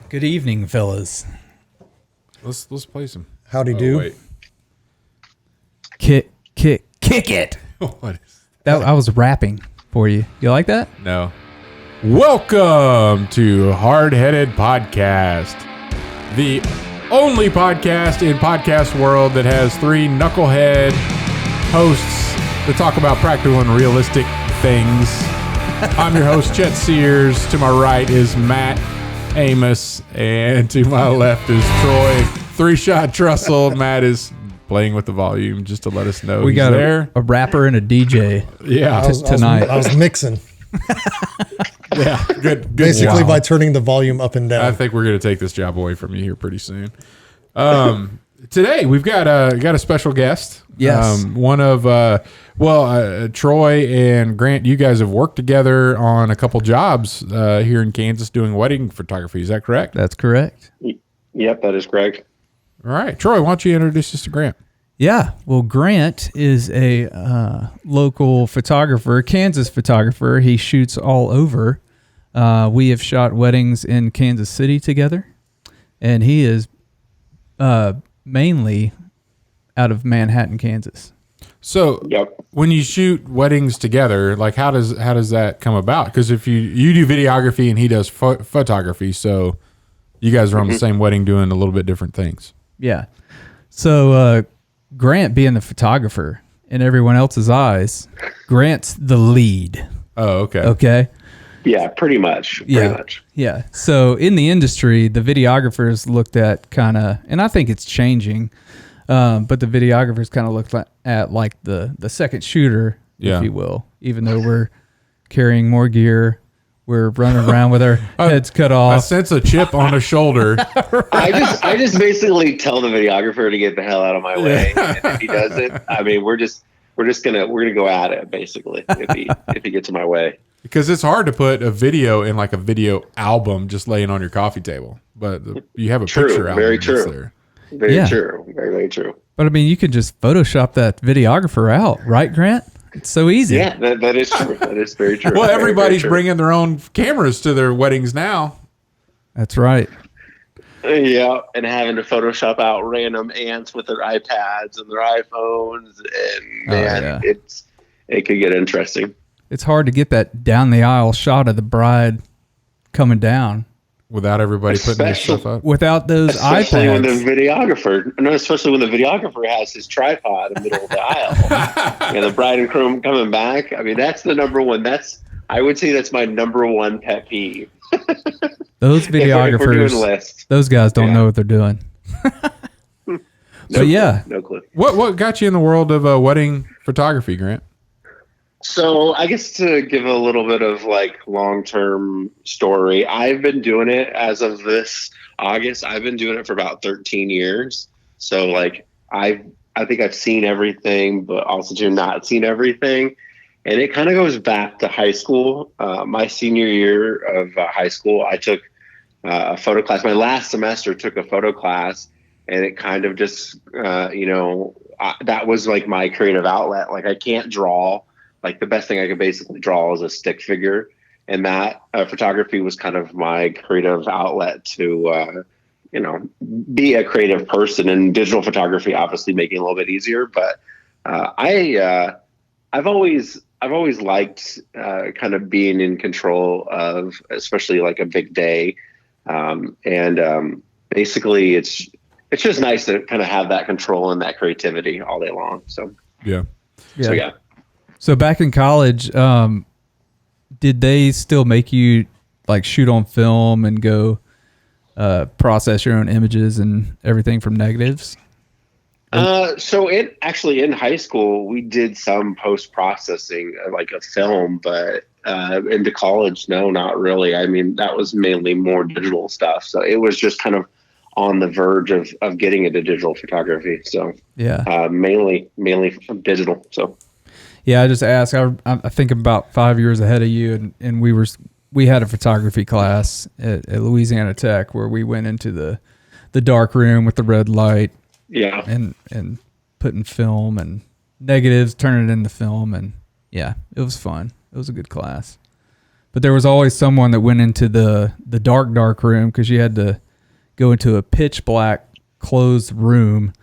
Good evening, fellas. Let's play some. Howdy do. Wait. Kick it. What is That I was rapping for you. You like that? No. Welcome to Hardheaded Podcast, the only podcast in podcast world that has three knucklehead hosts that talk about practical and realistic things. I'm your host, Chet Sears. To my right is Matt, Amos, and to my left is Troy. Three-shot Trussell. Matt is playing with the volume just to let us know We he's got there. a rapper and a DJ. Yeah. Tonight. I was mixing. Yeah. Good. Basically Wow. by turning the volume up and down. I think we're going to take this job away from you here pretty soon. Today we've got a special guest. Yes. One of Troy and Grant. You guys have worked together on a couple jobs here in Kansas doing wedding photography. Is that correct? That's correct. Yep, that is correct. All right, Troy. Why don't you introduce us to Grant? Yeah. Well, Grant is a local photographer, Kansas photographer. He shoots all over. We have shot weddings in Kansas City together, and he is mainly out of Manhattan, Kansas. So, Yep. when you shoot weddings together, like how does that come about? Because if you do videography and he does photography, so you guys are on the same wedding doing a little bit different things. Yeah. So Grant being the photographer in everyone else's eyes, Grant's the lead. Oh, okay. Okay. Yeah, pretty much. Pretty much. Yeah. So in the industry, the videographers looked at kind of, and I think it's changing, but the videographers kind of looked at like the second shooter, Yeah. if you will, even though we're carrying more gear. We're running around with our heads cut I off. sense a chip on a shoulder. I just basically tell the videographer to get the hell out of my way. And if he doesn't, I mean, we're gonna go at it basically if he gets in my way. Because it's hard to put a video in like a video album just laying on your coffee table, but you have a True, picture album. very that's true. There. Very Yeah. true. Very, very true. But I mean, you can just Photoshop that videographer out, right, Grant? It's so easy. Yeah, that is true. That is very true. Well, Very, everybody's very true. bringing their own cameras to their weddings now. That's right. Yeah, and having to Photoshop out random ants with their iPads and their iPhones, and man, yeah. it could get interesting. It's hard to get that down the aisle shot of the bride coming down Without everybody putting their stuff up. without those Especially when the iPads. especially when the videographer has his tripod in the middle of the aisle. And the bride and groom coming back. I mean, that's the number one. I would say that's my number one pet peeve. Those If we're doing videographers, lists. those guys don't Yeah. know what they're doing. But yeah. No clue. What got you in the world of wedding photography, Grant? So I guess to give a little bit of like long-term story, I've been doing it as of this August. I've been doing it for about 13 years. So like I think I've seen everything, but also do not seen everything. And it kind of goes back to high school. My senior year of high school, I took a photo class. My last semester took a photo class, and it kind of just, that was like my creative outlet. Like I can't draw. Like the best thing I could basically draw is a stick figure. And that photography was kind of my creative outlet to, be a creative person, and digital photography obviously making it a little bit easier. But I've always liked kind of being in control of, especially like a big day. Basically it's just nice to kind of have that control and that creativity all day long. So, Yeah. so yeah. So back in college, did they still make you like shoot on film and go process your own images and everything from negatives? So in high school, we did some post-processing like a film, but into college, no, not really. I mean, that was mainly more digital stuff. So it was just kind of on the verge of getting into digital photography. So Yeah. mainly digital. So. Yeah, I just asked. I think I'm about 5 years ahead of you, and we had a photography class at Louisiana Tech where we went into the dark room with the red light, Yeah. and putting film and negatives, turning it into film, and yeah, it was fun. It was a good class. But there was always someone that went into the dark room because you had to go into a pitch black closed room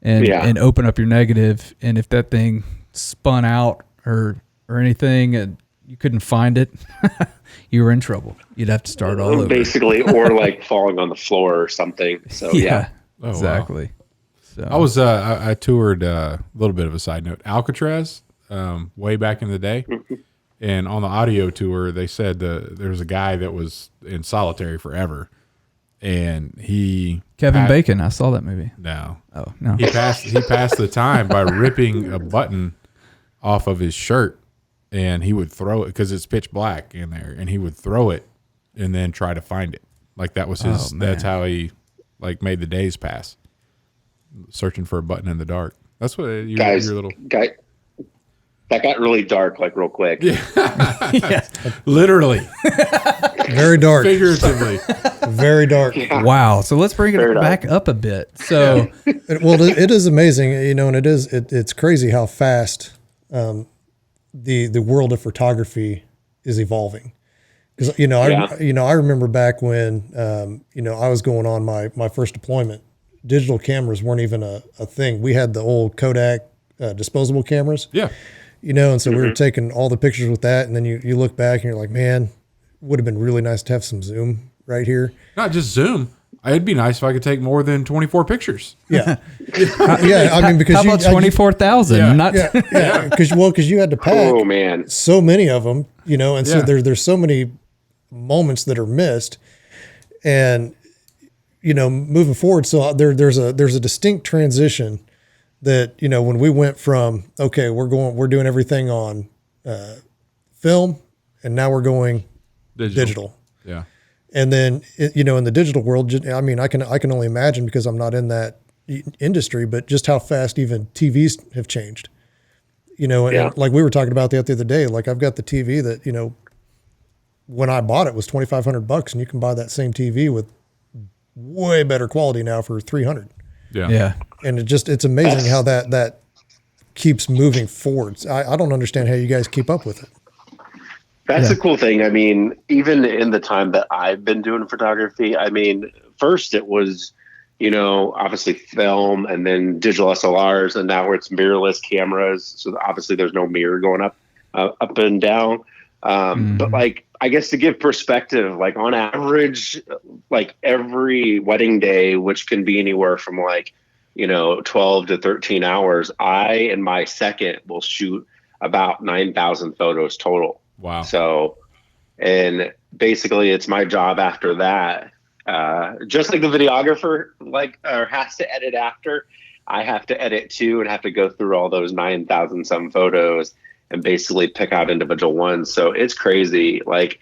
and open up your negative. And if that thing spun out or anything and you couldn't find it, you were in trouble. You'd have to start all over. Basically, or like falling on the floor or something. So yeah. Oh, exactly. Wow. So I toured a little bit of a side note, Alcatraz, way back in the day. And on the audio tour, they said there was a guy that was in solitary forever. And Kevin Bacon, I saw that movie. No. Oh, no. He passed the time by ripping a button off of his shirt, and he would throw it because it's pitch black in there, and he would throw it and then try to find it. Like that was his. That's how he like made the days pass, searching for a button in the dark. That's what your little guy. That got really dark, like real quick. Yeah. Literally, very dark, figuratively, very dark. Yeah. Wow. So let's bring it back up a bit. So, Well, it is amazing, and it's crazy how fast the world of photography is evolving. Because I remember back when I was going on my first deployment, digital cameras weren't even a thing. We had the old Kodak disposable cameras. Yeah. And so we were taking all the pictures with that, and then you look back and you're like, man, would have been really nice to have some zoom right here. Not just zoom. It'd be nice if I could take more than 24 pictures. Yeah. I mean, because how about 24,000? Yeah. Not because you had to pack so many of them, and so there's so many moments that are missed, and moving forward. So there's a distinct transition that when we went from we're doing everything on film, and now we're going digital. Yeah. And then, in the digital world, I mean, I can only imagine because I'm not in that industry, but just how fast even TVs have changed. And like we were talking about the other day, like I've got the TV that, when I bought it was $2,500, and you can buy that same TV with way better quality now for $300. Yeah. Yeah. And it's amazing how that keeps moving forward. I don't understand how you guys keep up with it. That's the cool thing. I mean, even in the time that I've been doing photography, I mean, first it was, obviously film and then digital SLRs, and now it's mirrorless cameras. So obviously there's no mirror going up and down. But like, I guess to give perspective, like on average, like every wedding day, which can be anywhere from 12 to 13 hours, I and my second will shoot about 9,000 photos total. Wow. So, and basically it's my job after that. Just like the videographer, has to edit after, I have to edit too, and have to go through all those 9,000 some photos and basically pick out individual ones. So it's crazy. Like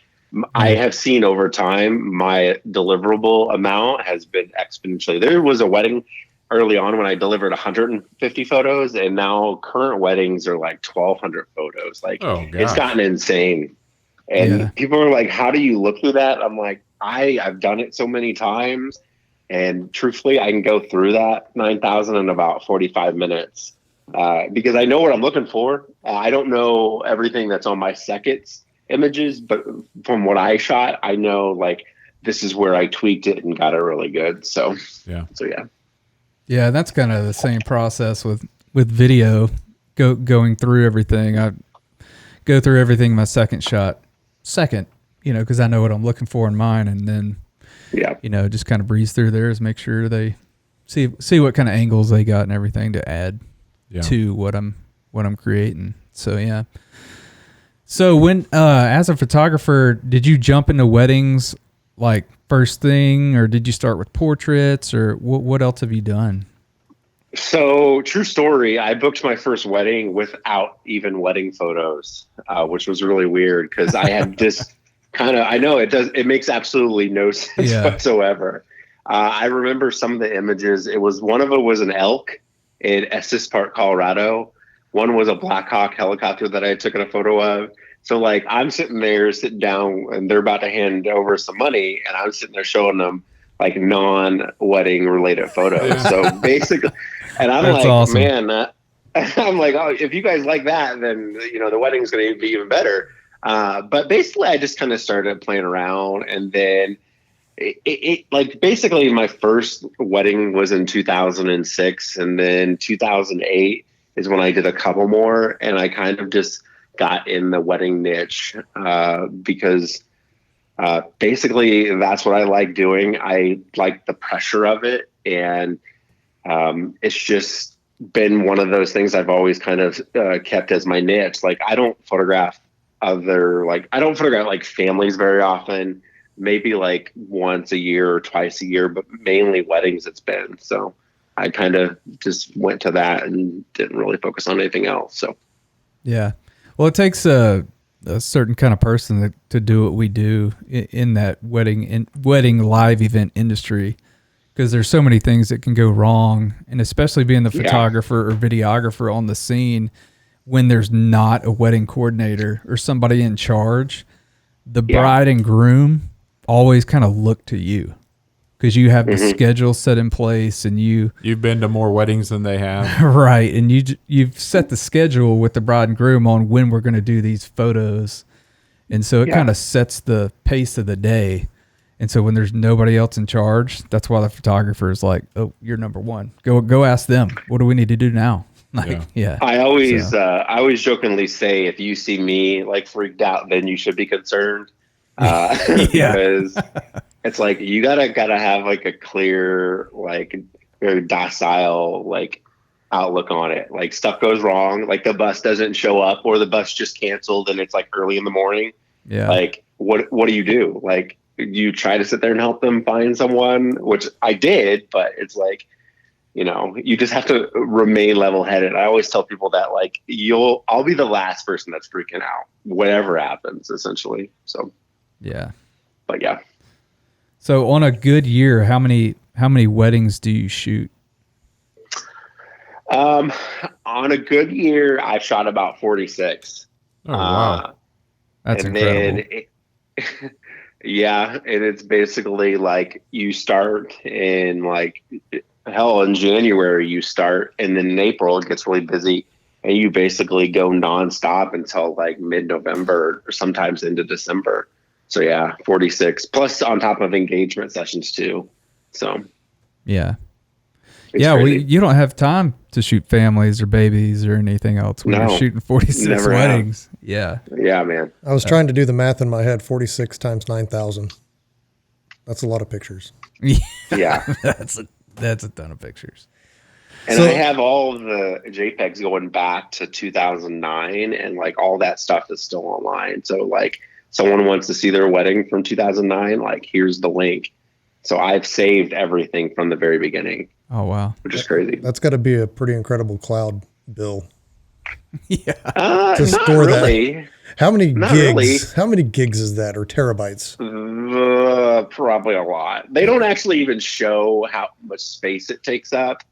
I have seen over time, my deliverable amount has been exponentially. There was a wedding early on when I delivered 150 photos, and now current weddings are like 1,200 photos. Like it's gotten insane. And people are like, how do you look through that? I'm like, I've done it so many times, and truthfully, I can go through that 9,000 in about 45 minutes because I know what I'm looking for. I don't know everything that's on my second's images, but from what I shot, I know like this is where I tweaked it and got it really good. So yeah. Yeah, that's kind of the same process with video, going through everything. I go through everything my second shot, because I know what I'm looking for in mine, and then just kind of breeze through theirs, make sure they see what kind of angles they got and everything to add to what I'm creating. So yeah. So when as a photographer, did you jump into weddings like first thing, or did you start with portraits, or what else have you done? So true story. I booked my first wedding without even wedding photos, which was really weird because I had this I know it makes absolutely no sense whatsoever. I remember some of the images. One of it was an elk in Estes Park, Colorado. One was a Black Hawk helicopter that I took a photo of. So like I'm sitting down and they're about to hand over some money, and I'm sitting there showing them like non-wedding related photos. Yeah. So basically, and I'm That's like, awesome. Man, I'm like, oh, if you guys like that, then the wedding's going to be even better. But basically I just kind of started playing around, and then it like basically my first wedding was in 2006, and then 2008 is when I did a couple more, and I kind of just got in the wedding niche because basically that's what I like doing. I like the pressure of it, and it's just been one of those things I've always kind of kept as my niche. Like I don't photograph like families very often, maybe like once a year or twice a year, but mainly weddings it's been. So I kind of just went to that and didn't really focus on anything else. So, yeah. Well, it takes a certain kind of person to do what we do in that wedding live event industry, because there's so many things that can go wrong, and especially being the photographer or videographer on the scene when there's not a wedding coordinator or somebody in charge, the bride and groom always kind of look to you because you have the schedule set in place, and you've been to more weddings than they have. Right. And you've set the schedule with the bride and groom on when we're going to do these photos. And so it kind of sets the pace of the day. And so when there's nobody else in charge, that's why the photographer is like, oh, you're number one. Go ask them. What do we need to do now? Like, I always jokingly say, if you see me like freaked out, then you should be concerned. Because it's like, you gotta have like a clear, like very docile, like outlook on it. Like stuff goes wrong, like the bus doesn't show up, or the bus just canceled and it's like early in the morning. Yeah. Like what do you do? Like you try to sit there and help them find someone, which I did, but it's like, you know, you just have to remain level-headed. I always tell people that, like, I'll be the last person that's freaking out, whatever happens, essentially. So, yeah. But yeah. So on a good year, how many weddings do you shoot? On a good year, I shot about 46. Oh, wow. That's incredible. Yeah, and it's basically like you start in like in January you start, and then in April it gets really busy, and you basically go nonstop until like mid-November or sometimes into December. So yeah, 46 plus on top of engagement sessions too. So yeah. You don't have time to shoot families or babies or anything else when you're shooting 46 weddings. Yeah, man. I was trying to do the math in my head. 46 times 9,000. That's a lot of pictures. Yeah. That's a ton of pictures. And I have all of the JPEGs going back to 2009, and like all that stuff is still online. So like someone wants to see their wedding from 2009, like here's the link. So I've saved everything from the very beginning. Oh, wow. Which is crazy. That's got to be a pretty incredible cloud bill. Yeah. To store really. That. How many not gigs? Really. How many gigs is that, or terabytes? Probably a lot. They don't actually even show how much space it takes up.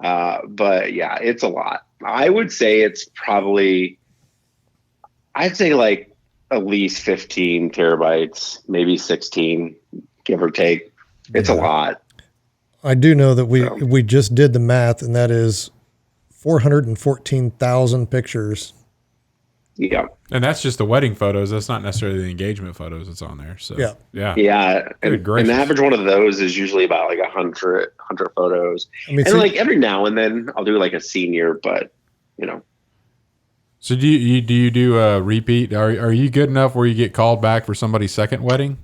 But yeah, it's a lot. I would say it's probably, I'd say like at least 15 terabytes, maybe 16, give or take. It's a lot. I do know that we just did the math, and that is 414,000 pictures. Yeah. And that's just the wedding photos. That's not necessarily the engagement photos that's on there. So yeah. And the average one of those is usually about like 100 photos. And like every now and then I'll do like a senior, but you know. So do you do a repeat? Are you good enough where you get called back for somebody's second wedding?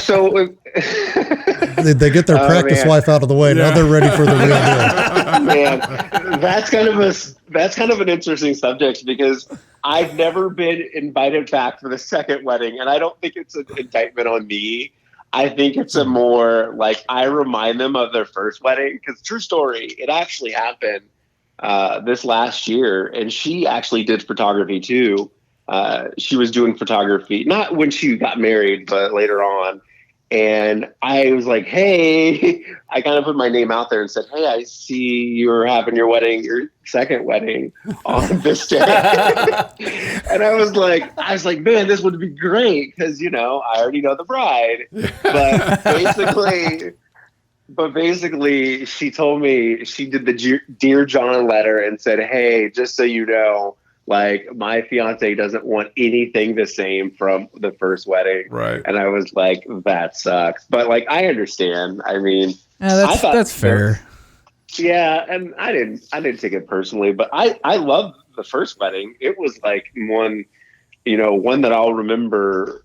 So they get their practice wife out of the way. Yeah. Now they're ready for the real deal. Man, that's kind of an interesting subject, because I've never been invited back for the second wedding, and I don't think it's an indictment on me. I think it's a more like I remind them of their first wedding, because true story, it actually happened this last year, and she actually did photography too. She was doing photography, not when she got married, but later on. And I was like, hey, I kind of put my name out there and said, hey, I see you're having your second wedding on this day. And I was like, man, this would be great, because, you know, I already know the bride. But basically, she told me she did the Dear John letter and said, hey, just so you know, Like, my fiance doesn't want anything the same from the first wedding. Right. And I was like, that sucks. But like, I understand. I mean, that's fair. Yeah. And I didn't take it personally, but I loved the first wedding. It was like one that I'll remember.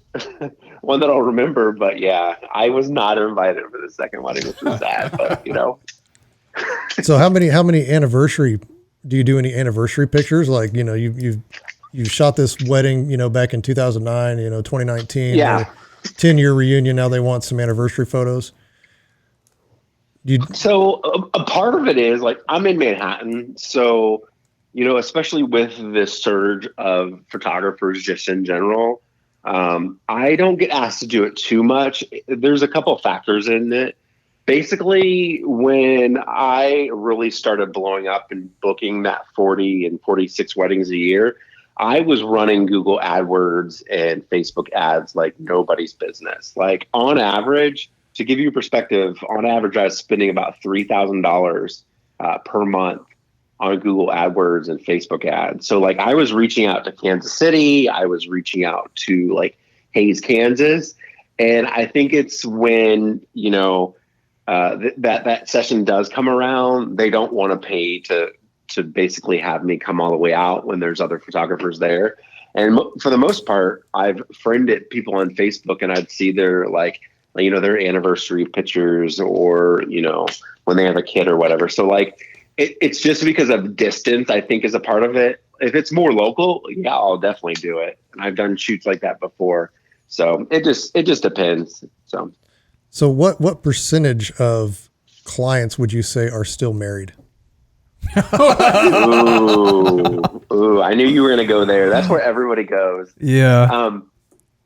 One that I'll remember, but yeah, I was not invited for the second wedding, which was sad, but So how many anniversary, do you do any anniversary pictures? Like, you've shot this wedding, back in 2009, 2019, yeah, 10-year reunion. Now they want some anniversary photos. So a part of it is like, I'm in Manhattan. So, especially with this surge of photographers just in general, I don't get asked to do it too much. There's a couple of factors in it. Basically, when I really started blowing up and booking that 40 and 46 weddings a year, I was running Google AdWords and Facebook ads like nobody's business. Like, on average, to give you perspective, on average, I was spending about $3,000 per month on Google AdWords and Facebook ads. So like, I was reaching out to Kansas City, I was reaching out to like Hayes, Kansas. And I think it's when, that session does come around, they don't want to pay to basically have me come all the way out when there's other photographers there. And for the most part, I've friended people on Facebook, and I'd see their their anniversary pictures, or, when they have a kid or whatever. So like, it's just because of distance, I think, is a part of it. If it's more local, yeah, I'll definitely do it. And I've done shoots like that before. So it just depends. So what percentage of clients would you say are still married? Ooh, I knew you were going to go there. That's where everybody goes. Yeah.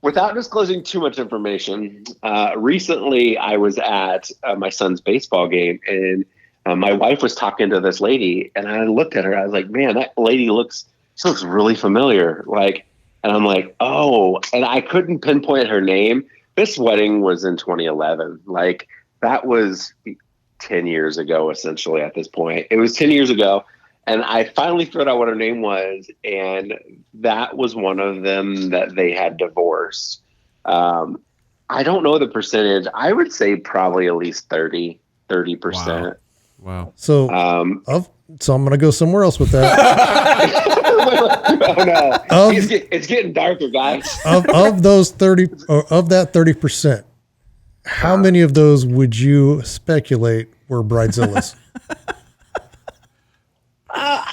Without disclosing too much information, recently I was at my son's baseball game, and my wife was talking to this lady, and I looked at her. I was like, man, that lady looks really familiar. Like, and I'm like, oh, and I couldn't pinpoint her name. This wedding was in 2011. Like, that was 10 years ago, essentially, at this point. It was 10 years ago. And I finally figured out what her name was. And that was one of them that they had divorced. I don't know the percentage. I would say probably at least 30%. Wow. So, so I'm going to go somewhere else with that. Oh no! It's getting darker, guys. of those 30, or of that 30%, how many of those would you speculate were Bridezillas?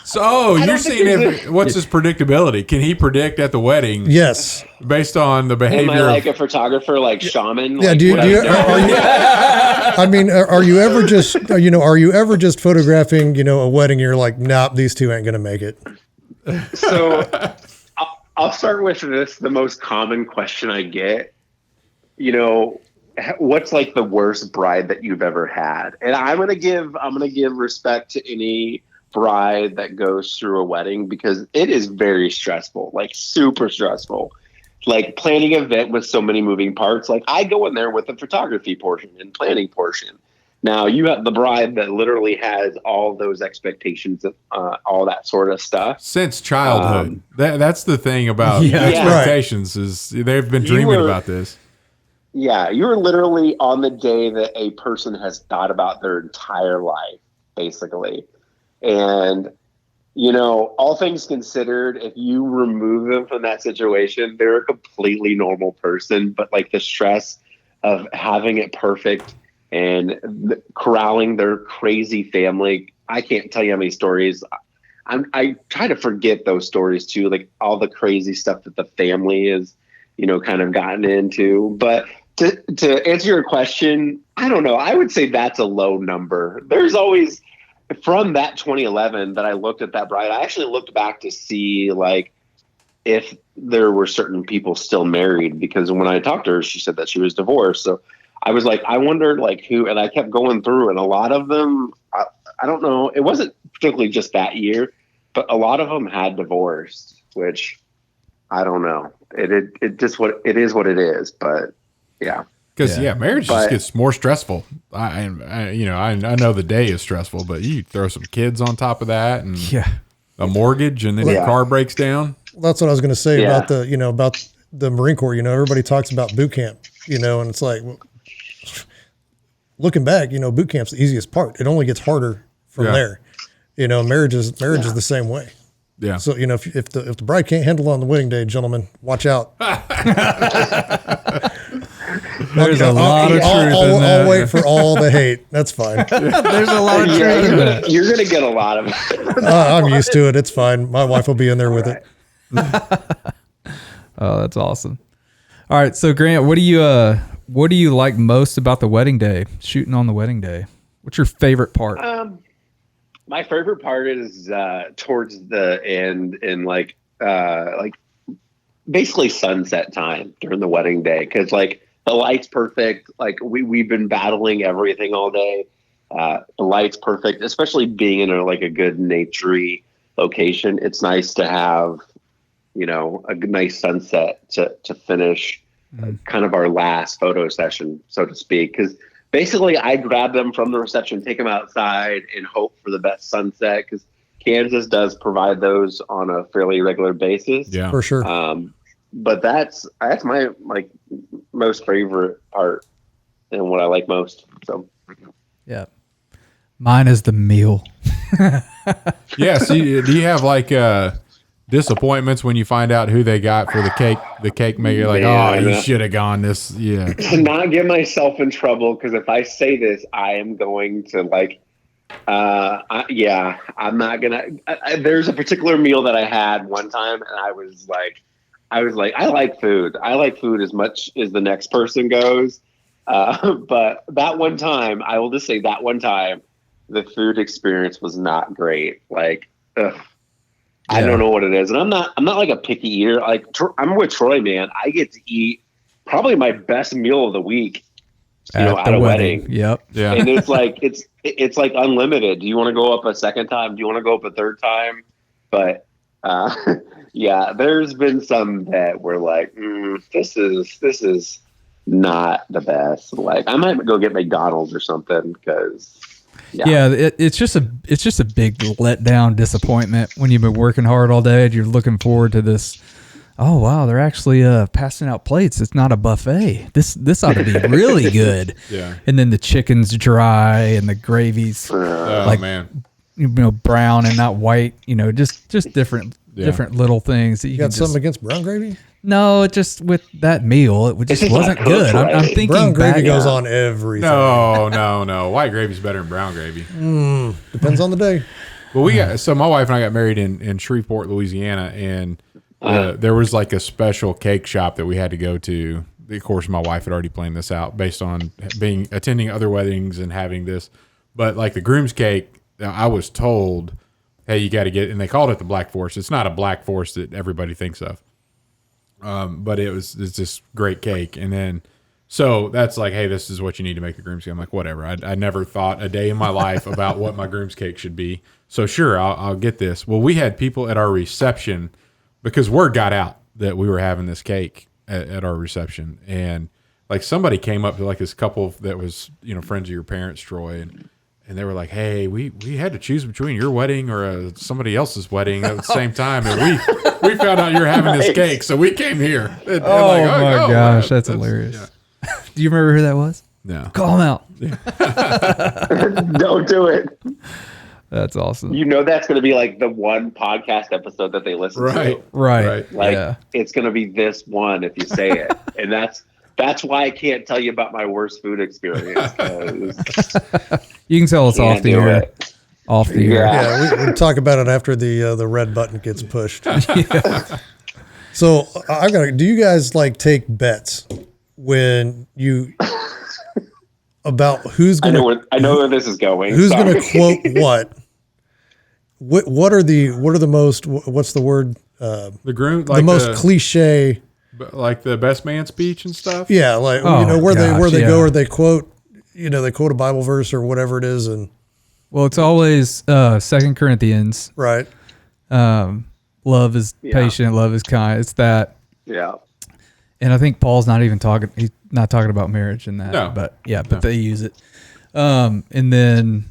So you're seeing what's his predictability? Can he predict at the wedding? Yes, based on the behavior. Am I like a photographer, like shaman? Yeah. Are you ever just photographing, a wedding? And you're like, nope, these two ain't gonna make it. So I'll start with this. The most common question I get, what's like the worst bride that you've ever had? And I'm gonna give respect to any bride that goes through a wedding, because it is very stressful, like super stressful. Like, planning an event with so many moving parts. Like, I go in there with the photography portion and planning portion. Now you have the bride that literally has all those expectations of all that sort of stuff since childhood. That's the thing about expectations, is they've been dreaming about this. Yeah, you're literally on the day that a person has thought about their entire life, basically. And, all things considered, if you remove them from that situation, they're a completely normal person. But like, the stress of having it perfect and corralling their crazy family, I can't tell you how many stories. I try to forget those stories too, like all the crazy stuff that the family is, kind of gotten into. But to answer your question, I don't know. I would say that's a low number. There's always, from that 2011 that I looked at that bride, I actually looked back to see like if there were certain people still married, because when I talked to her, she said that she was divorced. So I was like, I wondered like who, and I kept going through, and a lot of them, I don't know, it wasn't particularly just that year, but a lot of them had divorced, which I don't know. It just it is what it is, but yeah. Because marriage just gets more stressful. I know the day is stressful, but you throw some kids on top of that, and a mortgage and then your car breaks down. That's what I was going to say about the Marine Corps. Everybody talks about boot camp, and it's like, looking back, boot camp's the easiest part. It only gets harder from there. Marriage is the same way. Yeah. So, if the bride can't handle on the wedding day, gentlemen, watch out. There's a lot of truth in that. I'll wait for all the hate. That's fine. There's a lot of truth in that. You're going to get a lot of it. I'm used to it. It's fine. My wife will be in there with it. Oh, that's awesome. All right. So Grant, what do you like most about the wedding day, shooting on the wedding day? What's your favorite part? My favorite part is towards the end and like basically sunset time during the wedding day. Cause like the light's perfect. Like we've been battling everything all day. The light's perfect, especially being in a good naturey location. It's nice to have, a nice sunset to finish kind of our last photo session, so to speak. Cause basically, I grab them from the reception, take them outside, and hope for the best sunset because Kansas does provide those on a fairly regular basis. Yeah, for sure. But that's my most favorite part and what I like most. So, yeah, mine is the meal. Yeah. So do you have disappointments when you find out who they got for the cake? The cake maker, you should have gone this. Yeah. To not get myself in trouble, because if I say this, I am going to I'm not gonna. There's a particular meal that I had one time, and I was like, I like food. I like food as much as the next person goes. But that one time, I will just say that one time, the food experience was not great. I don't know what it is. And I'm not like a picky eater. I'm with Troy, man. I get to eat probably my best meal of the week, at a wedding. Yep. Yeah. And it's like, it's like unlimited. Do you want to go up a second time? Do you want to go up a third time? But, there's been some that were like, this is not the best. I might go get McDonald's or something because it's just a big letdown, disappointment when you've been working hard all day and you're looking forward to this. Oh wow, they're actually passing out plates. It's not a buffet. This ought to be really good. Yeah. And then the chicken's dry and the gravy's man, brown and not white. Just different little things that you got something against brown gravy. No, just with that meal, it just wasn't good. I'm thinking brown gravy goes on everything. No. White gravy's better than brown gravy. Depends on the day. Well, so my wife and I got married in Shreveport, Louisiana, and there was a special cake shop that we had to go to. Of course, my wife had already planned this out based on attending other weddings and having this. But the groom's cake, I was told, hey, you got to get, and they called it the Black Forest. It's not a Black Forest that everybody thinks of. But it's this great cake. And then, so that's hey, this is what you need to make the groom's cake. I'm like, whatever. I never thought a day in my life about what my groom's cake should be. So sure, I'll get this. Well, we had people at our reception because word got out that we were having this cake at our reception. And somebody came up to this couple that was, friends of your parents, Troy, and they were like, hey, we had to choose between your wedding or somebody else's wedding at the same time. And we found out you're having this cake. So we came here. And my gosh, that's hilarious. Yeah. Do you remember who that was? No. Call him out. Don't do it. That's awesome. That's going to be the one podcast episode that they listen to. Right. It's going to be this one if you say it. And that's why I can't tell you about my worst food experience. You can tell us off the air. Off the air. Yeah, we talk about it after the red button gets pushed. Yeah. So do you guys take bets when you about who's going to? I know where this is going. Who's going to quote what? What are the most? What's the word? The groom. The most cliche. The best man speech and stuff. Yeah, where they go or they quote. They quote a Bible verse or whatever it is, and it's always 2 Corinthians. Right. Love is patient. Love is kind. It's that. Yeah. And I think Paul's not even talking. He's not talking about marriage in that. No. But they use it. And then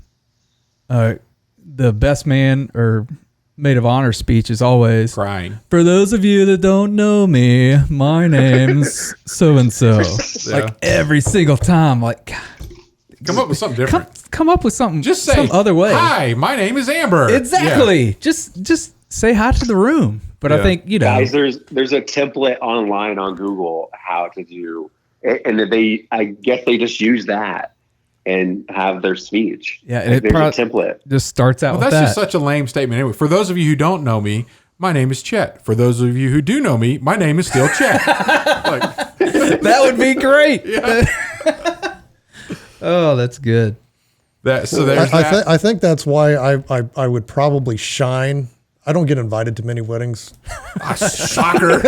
the best man or maid of honor speech is always crying. For those of you that don't know me, my name's so and so. Like every single time, like come up with something different. Come up with something. Just say some other way. Hi, my name is Amber. Exactly. Yeah. Just say hi to the room. But I think guys, there's a template online on Google how to do, and I guess they just use that and have their speech. Yeah, and there's a template. Just starts out. Well, that's just such a lame statement. Anyway, for those of you who don't know me, my name is Chet. For those of you who do know me, my name is still Chet. That would be great. Yeah. Oh, that's good. I think that's why I would probably shine. I don't get invited to many weddings. Shocker.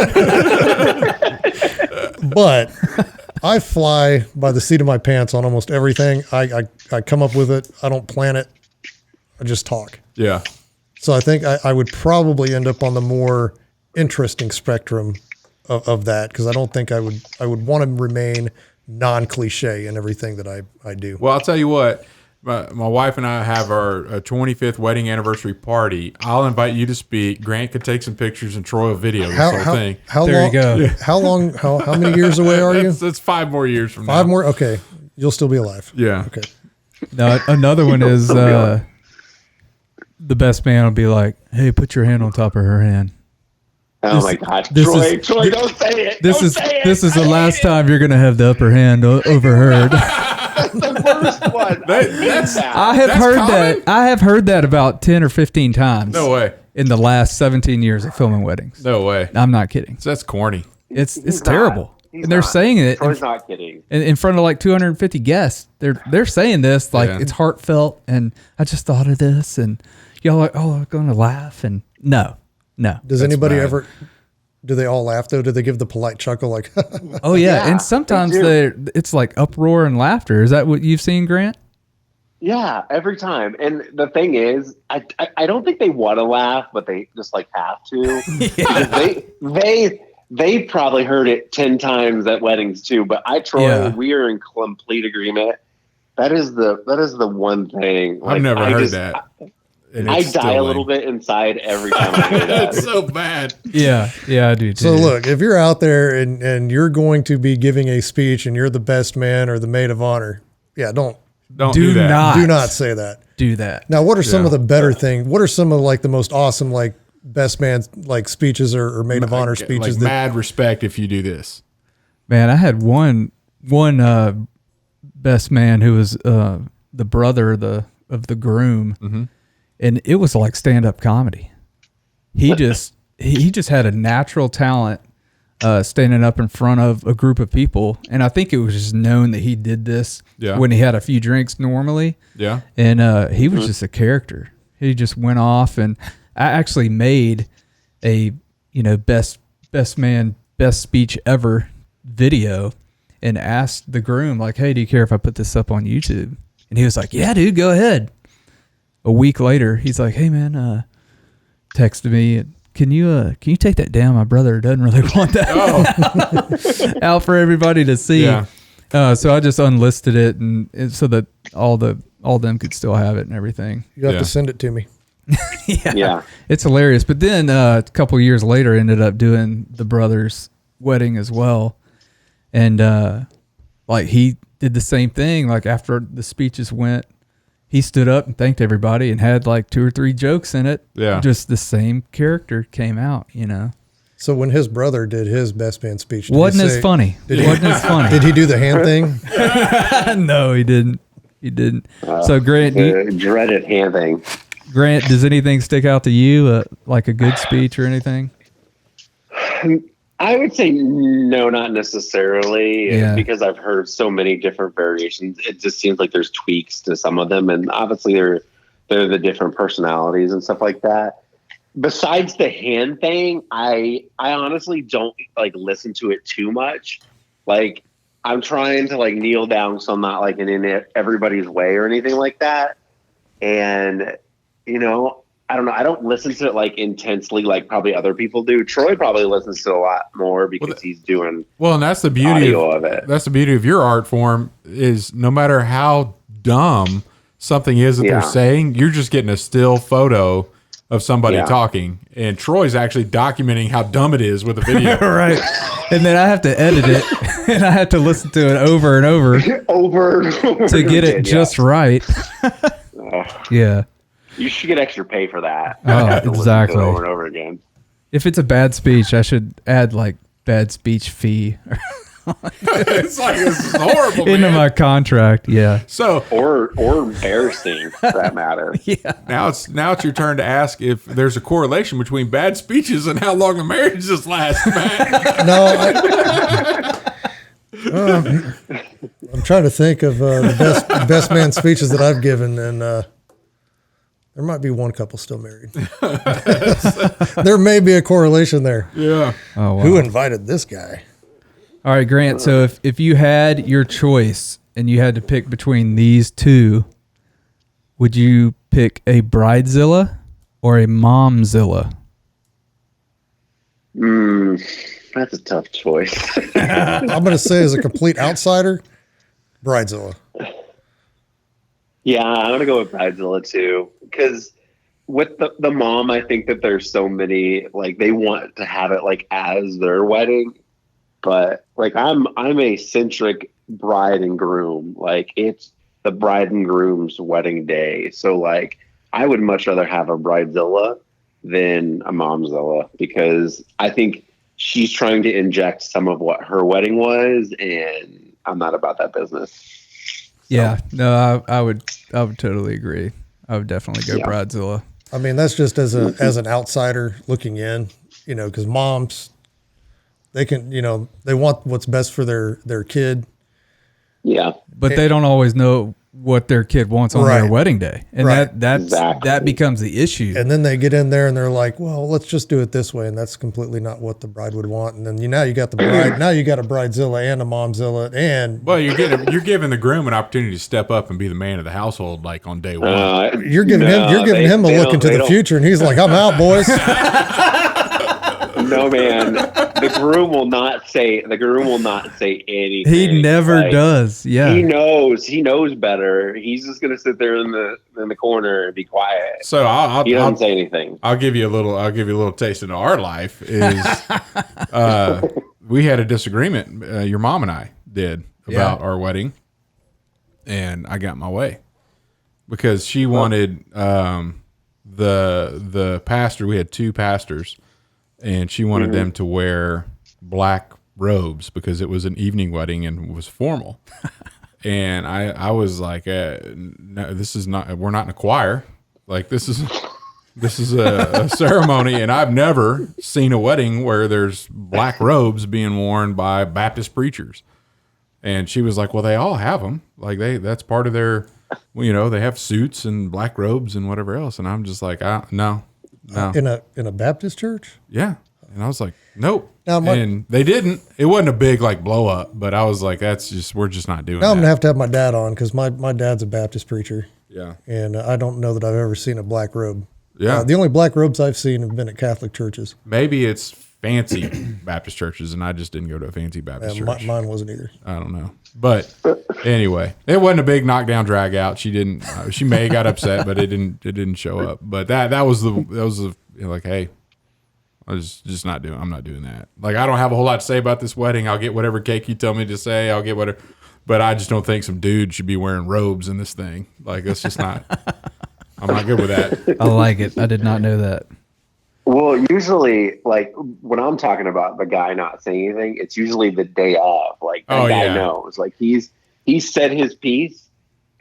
But I fly by the seat of my pants on almost everything. I come up with it. I don't plan it. I just talk. Yeah. So I think I would probably end up on the more interesting spectrum of that, because I don't think I would want to remain non-cliche in everything that I do. Well, I'll tell you what. My wife and I have our 25th wedding anniversary party. I'll invite you to speak. Grant could take some pictures and Troy will video this whole thing. There you go. Yeah. How many years away are you? That's 5 more years from now. 5 more? Okay. You'll still be alive. Yeah. Okay. Now, another one is the best man will be like, hey, put your hand on top of her hand. Oh my God, Troy, don't say it. This is the last time you're going to have the upper hand overheard. That's the worst one. I have heard that about 10 or 15 times. No way. In the last 17 years of filming weddings. No way. I'm not kidding. So that's corny. It's terrible. And they're saying it. Troy's not kidding. In front of like 250 guests. They're saying this like it's heartfelt, and I just thought of this, and y'all are going to laugh, and no. Does anybody ever? Do they all laugh though? Do they give the polite chuckle like? Oh yeah, and sometimes it's like uproar and laughter. Is that what you've seen, Grant? Yeah, every time. And the thing is, I don't think they want to laugh, but they just like have to. They probably heard it 10 times at weddings too. But we are in complete agreement. That is the one thing. I've never heard that. I die a little bit inside every time I hear that. It's so bad. Yeah, I do too. So look, if you're out there and you're going to be giving a speech and you're the best man or the maid of honor, don't do that. Do not say that. Do that. Now, what are some of the better things? What are some of like the most awesome like best man like speeches or maid of honor speeches? Like mad respect if you do this. Man, I had one best man who was the brother of the groom. Mm-hmm. And it was like stand-up comedy. He just had a natural talent standing up in front of a group of people. And I think it was just known that he did this when he had a few drinks normally. Yeah. And he was just a character. He just went off, and I actually made a best man, best speech ever video and asked the groom, like, hey, do you care if I put this up on YouTube? And he was like, yeah, dude, go ahead. A week later, he's like, "Hey man, texted me. Can you take that down? My brother doesn't really want that out for everybody to see." Yeah. So I just unlisted it, and so that all them could still have it and everything. You have to send it to me. Yeah, it's hilarious. But then a couple years later, ended up doing the brother's wedding as well, and like he did the same thing. Like after the speeches went. He stood up and thanked everybody and had like 2 or 3 jokes in it. Yeah. Just the same character came out, So when his brother did his best man speech, wasn't as funny. Did he do the hand thing? No, he didn't. So Grant, dreaded hand thing. Grant, does anything stick out to you, like a good speech or anything? I would say no, not necessarily, because I've heard so many different variations. It just seems like there's tweaks to some of them, and obviously they're the different personalities and stuff like that. Besides the hand thing, I honestly don't like listen to it too much. Like I'm trying to like kneel down, so I'm not like in everybody's way or anything like that. And I don't know. I don't listen to it like intensely like probably other people do. Troy probably listens to it a lot more because he's doing and that's the beauty of it. That's the beauty of your art form is no matter how dumb something is that they're saying, you're just getting a still photo of somebody talking, and Troy's actually documenting how dumb it is with a video. Right. And then I have to edit it, and I have to listen to it over and over to get it just right. Yeah. You should get extra pay for that. Oh, exactly. Over and over again. If it's a bad speech, I should add like bad speech fee. It's like, this is horrible, man. Into my contract, yeah. So or embarrassing for that matter. Yeah. Now it's your turn to ask if there's a correlation between bad speeches and how long a marriage just lasts, man. No, I'm trying to think of the best man speeches that I've given, and there might be one couple still married. There may be a correlation there. Yeah. Oh, wow. Who invited this guy? All right, Grant. So if you had your choice and you had to pick between these two, would you pick a Bridezilla or a Momzilla? That's a tough choice. I'm going to say, as a complete outsider, Bridezilla. Yeah, I'm going to go with Bridezilla too. Because with the mom, I think that there's so many, like, they want to have it like as their wedding. But like I'm a centric bride and groom. Like, it's the bride and groom's wedding day. So like I would much rather have a Bridezilla than a Momzilla, because I think she's trying to inject some of what her wedding was, and I'm not about that business. So. Yeah, no, I would totally agree. I would definitely go Bridezilla. I mean, that's just as an outsider looking in, because moms, they can, they want what's best for their kid. Yeah. But they don't always know what their kid wants on their wedding day. And that becomes the issue. And then they get in there and they're like, well, let's just do it this way. And that's completely not what the bride would want. And then now you got the bride, now you got a Bridezilla and a Momzilla, and well, you're giving the groom an opportunity to step up and be the man of the household, like on day one. You're giving him a look into the future, and he's like, I'm out, boys. No, man. The groom will not say anything. He never does. Yeah. He knows better. He's just gonna sit there in the corner and be quiet. So he doesn't say anything. I'll give you a little taste into our life. Is we had a disagreement, your mom and I did, about our wedding, and I got my way because she wanted the pastor. We had two pastors. And she wanted them to wear black robes because it was an evening wedding and was formal. And I was like, no, this is not, we're not in a choir. Like, this is a ceremony. And I've never seen a wedding where there's black robes being worn by Baptist preachers. And she was like, well, they all have them. Like, that's part of their, they have suits and black robes and whatever else. And I'm just like, no. No. In a Baptist church? Yeah. And I was like, nope. And they didn't. It wasn't a big like blow up, but I was like, we're just not doing that. Now I'm going to have my dad on, because my dad's a Baptist preacher. Yeah. And I don't know that I've ever seen a black robe. Yeah. The only black robes I've seen have been at Catholic churches. Maybe it's fancy Baptist churches, and I just didn't go to a fancy Baptist church. Mine wasn't either. I don't know. But anyway, it wasn't a big knockdown drag out. She didn't. She may have got upset, but it didn't show up. But that was the like, hey, I was just not doing. I'm not doing that. Like, I don't have a whole lot to say about this wedding. I'll get whatever cake you tell me to say. I'll get whatever. But I just don't think some dude should be wearing robes in this thing. Like, that's just not. I'm not good with that. I like it. I did not know that. Well, usually, like, when I'm talking about the guy not saying anything, it's usually the day of. Like, the guy knows. Like, he's said his piece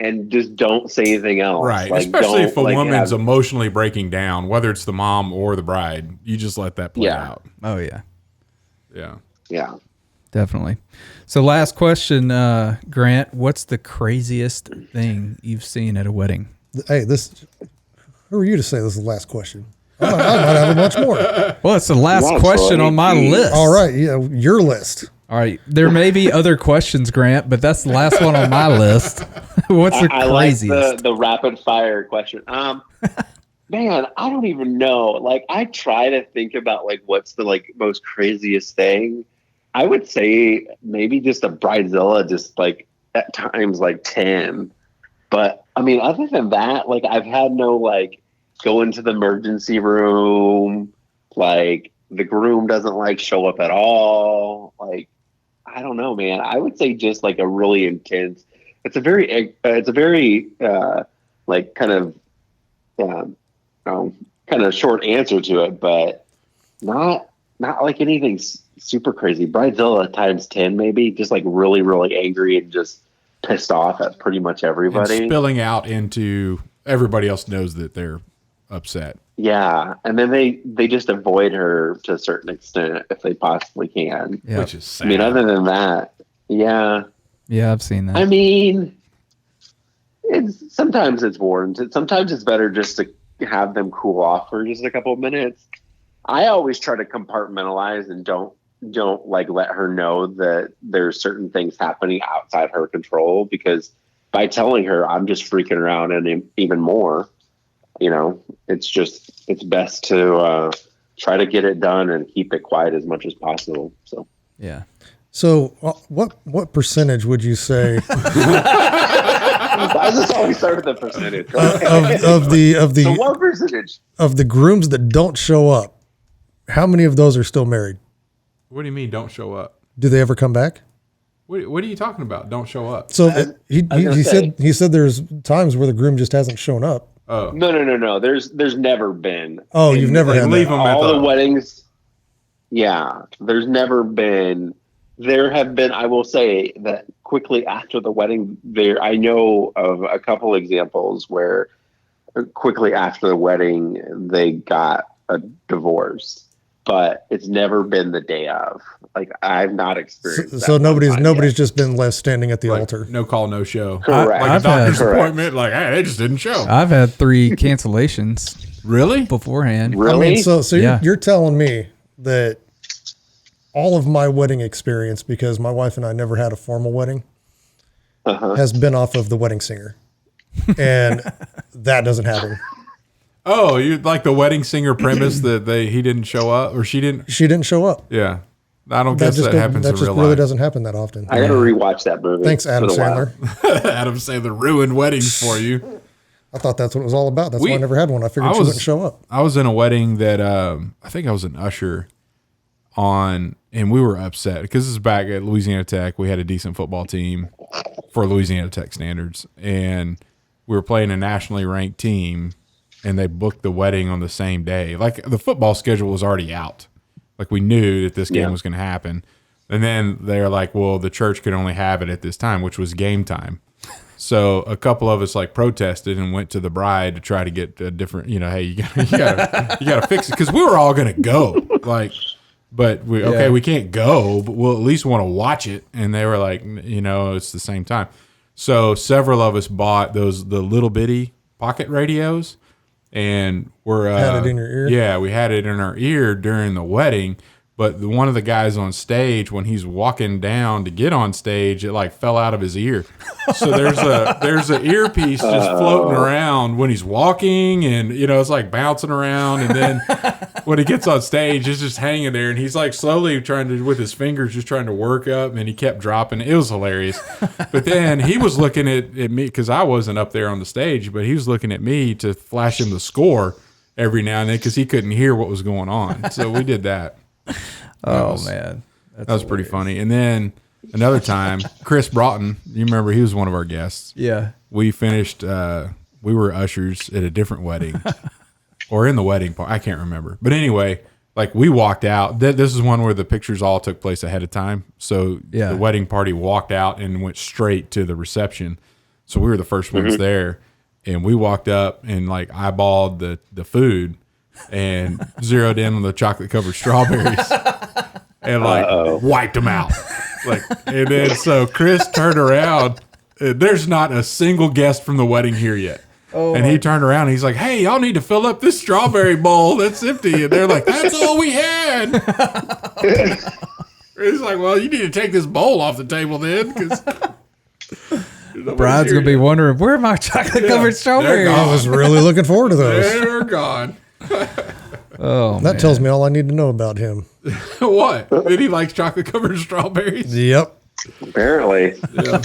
and just don't say anything else. Right. Like, especially if a woman's emotionally breaking down, whether it's the mom or the bride, you just let that play out. Oh, yeah. Yeah. Yeah. Definitely. So last question, Grant, what's the craziest thing you've seen at a wedding? Hey, who are you to say this is the last question? I might have a bunch more. Well, it's the last question on my list. All right. Yeah, your list. All right. There may be other questions, Grant, but that's the last one on my list. What's the craziest? I like the rapid fire question. Man, I don't even know. Like, I try to think about like what's the like most craziest thing. I would say maybe just a Bridezilla, just like at times like 10. But I mean, other than that, like I've had no like go into the emergency room. Like, the groom doesn't like show up at all. Like, I don't know, man. I would say just like a really intense. It's a very like kind of short answer to it, but not like anything super crazy. Bridezilla times 10, maybe, just like really, really angry and just pissed off at pretty much everybody. And spilling out into everybody else knows that they're upset. Yeah, and then they just avoid her to a certain extent if they possibly can. Yep. Which is sad. I mean, other than that, yeah. Yeah, I've seen that. I mean, sometimes it's warranted. Sometimes it's better just to have them cool off for just a couple of minutes. I always try to compartmentalize and don't like let her know that there's certain things happening outside her control, because by telling her, I'm just freaking her out and even more. You know, it's best to try to get it done and keep it quiet as much as possible. So, yeah. So what percentage would you say I just always start with the percentage of the so what percentage of the grooms that don't show up? How many of those are still married? What do you mean don't show up? Do they ever come back? What are you talking about? Don't show up. So he said there's times where the groom just hasn't shown up. Oh no. There's never been. Oh, you've never had leave that. them at all the weddings. Yeah, there's never been. There have been. I will say that quickly after the wedding, I know of a couple examples where quickly after the wedding they got a divorce, but it's never been the day of. Like, I've not experienced. So nobody's just been left standing at the altar. No call, no show. Correct. Like a doctor's appointment. Like, hey, they just didn't show. I've had 3 cancellations. Really? Beforehand. Really? I mean, so Yeah. you're telling me that all of my wedding experience, because my wife and I never had a formal wedding, has been off of the wedding singer, and that doesn't happen. Oh, you like the wedding singer premise that he didn't show up or she didn't? She didn't show up. Yeah. I don't guess that happens in real life. That just really doesn't happen that often. I got to rewatch that movie. Thanks, Adam Sandler. Adam Sandler ruined weddings for you. I thought that's what it was all about. That's why I never had one. I figured she wouldn't show up. I was in a wedding that I think I was an usher on, and we were upset because this is back at Louisiana Tech. We had a decent football team for Louisiana Tech standards, and we were playing a nationally ranked team, and they booked the wedding on the same day. Like, the football schedule was already out. Like, we knew that this game was going to happen. And then they're like, well, the church could only have it at this time, which was game time. So a couple of us like protested and went to the bride to try to get a different, hey, you gotta fix it. Cause we were all going to go, like, but we can't go, but we'll at least want to watch it. And they were like, it's the same time. So several of us bought the little bitty pocket radios, and had it in your ear. Yeah, we had it in our ear during the wedding. But one of the guys on stage, when he's walking down to get on stage, it like fell out of his ear. So there's a earpiece just floating around when he's walking, and it's like bouncing around. And then when he gets on stage, it's just hanging there, and he's like slowly trying to, with his fingers, just trying to work up, and he kept dropping. It was hilarious. But then he was looking at me, because I wasn't up there on the stage, but he was looking at me to flash him the score every now and then because he couldn't hear what was going on. So we did that. Man. That was pretty funny. And then another time, Chris Broughton, you remember, he was one of our guests. Yeah. We finished, we were ushers at a different wedding or in the wedding part. I can't remember. But anyway, like, we walked out. This is one where the pictures all took place ahead of time. So the wedding party walked out and went straight to the reception. So we were the first ones there. And we walked up and like eyeballed the food and zeroed in on the chocolate covered strawberries and like wiped them out. Like, and then so Chris turned around. There's not a single guest from the wedding here yet. And he turned around and he's like, hey, y'all need to fill up this strawberry bowl that's empty. And they're like, that's all we had. He's like, well, you need to take this bowl off the table then, because the bride's going to be wondering, where are my chocolate covered strawberries? I was really looking forward to those. They're gone. That tells me all I need to know about him. What? That he likes chocolate covered strawberries? Yep. Apparently. Yeah.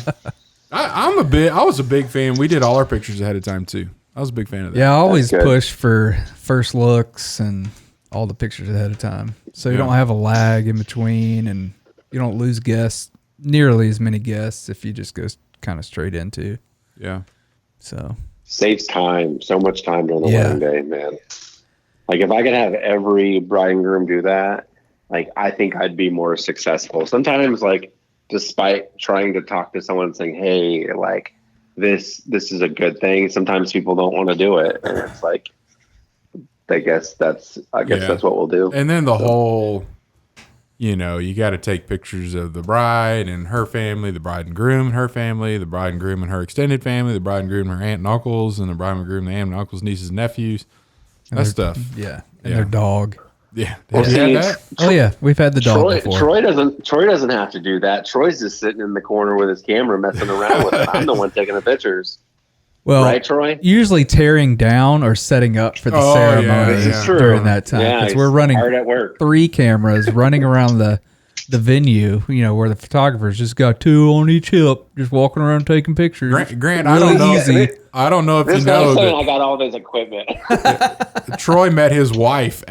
I was a big fan. We did all our pictures ahead of time too. I was a big fan of that. Yeah, I always push for first looks and all the pictures ahead of time, so you don't have a lag in between, and you don't lose nearly as many guests if you just go kind of straight into. Yeah. So saves time, so much time during the wedding day, man. Like if I could have every bride and groom do that, like I think I'd be more successful. Sometimes, like, despite trying to talk to someone and saying, "Hey, like this is a good thing," sometimes people don't want to do it, and it's like, I guess that's what we'll do. And then the whole, you got to take pictures of the bride and her family, the bride and groom and her family, the bride and groom and her extended family, the bride and groom and her aunt and uncles, and the bride and groom and the aunt and uncles, nieces and nephews. That stuff. Yeah. And their dog. Yeah. Well, Have you had that? Oh yeah, we've had the dog before. Troy doesn't have to do that. Troy's just sitting in the corner with his camera messing around with it. I'm the one taking the pictures. Well, right, Troy? Usually tearing down or setting up for the ceremony during that time. Because we're running hard at work. 3 cameras running around the venue, where the photographers just got 2 on each hip, just walking around taking pictures. Grant, really easy. I don't know if this you know that I got all this equipment. Troy met his wife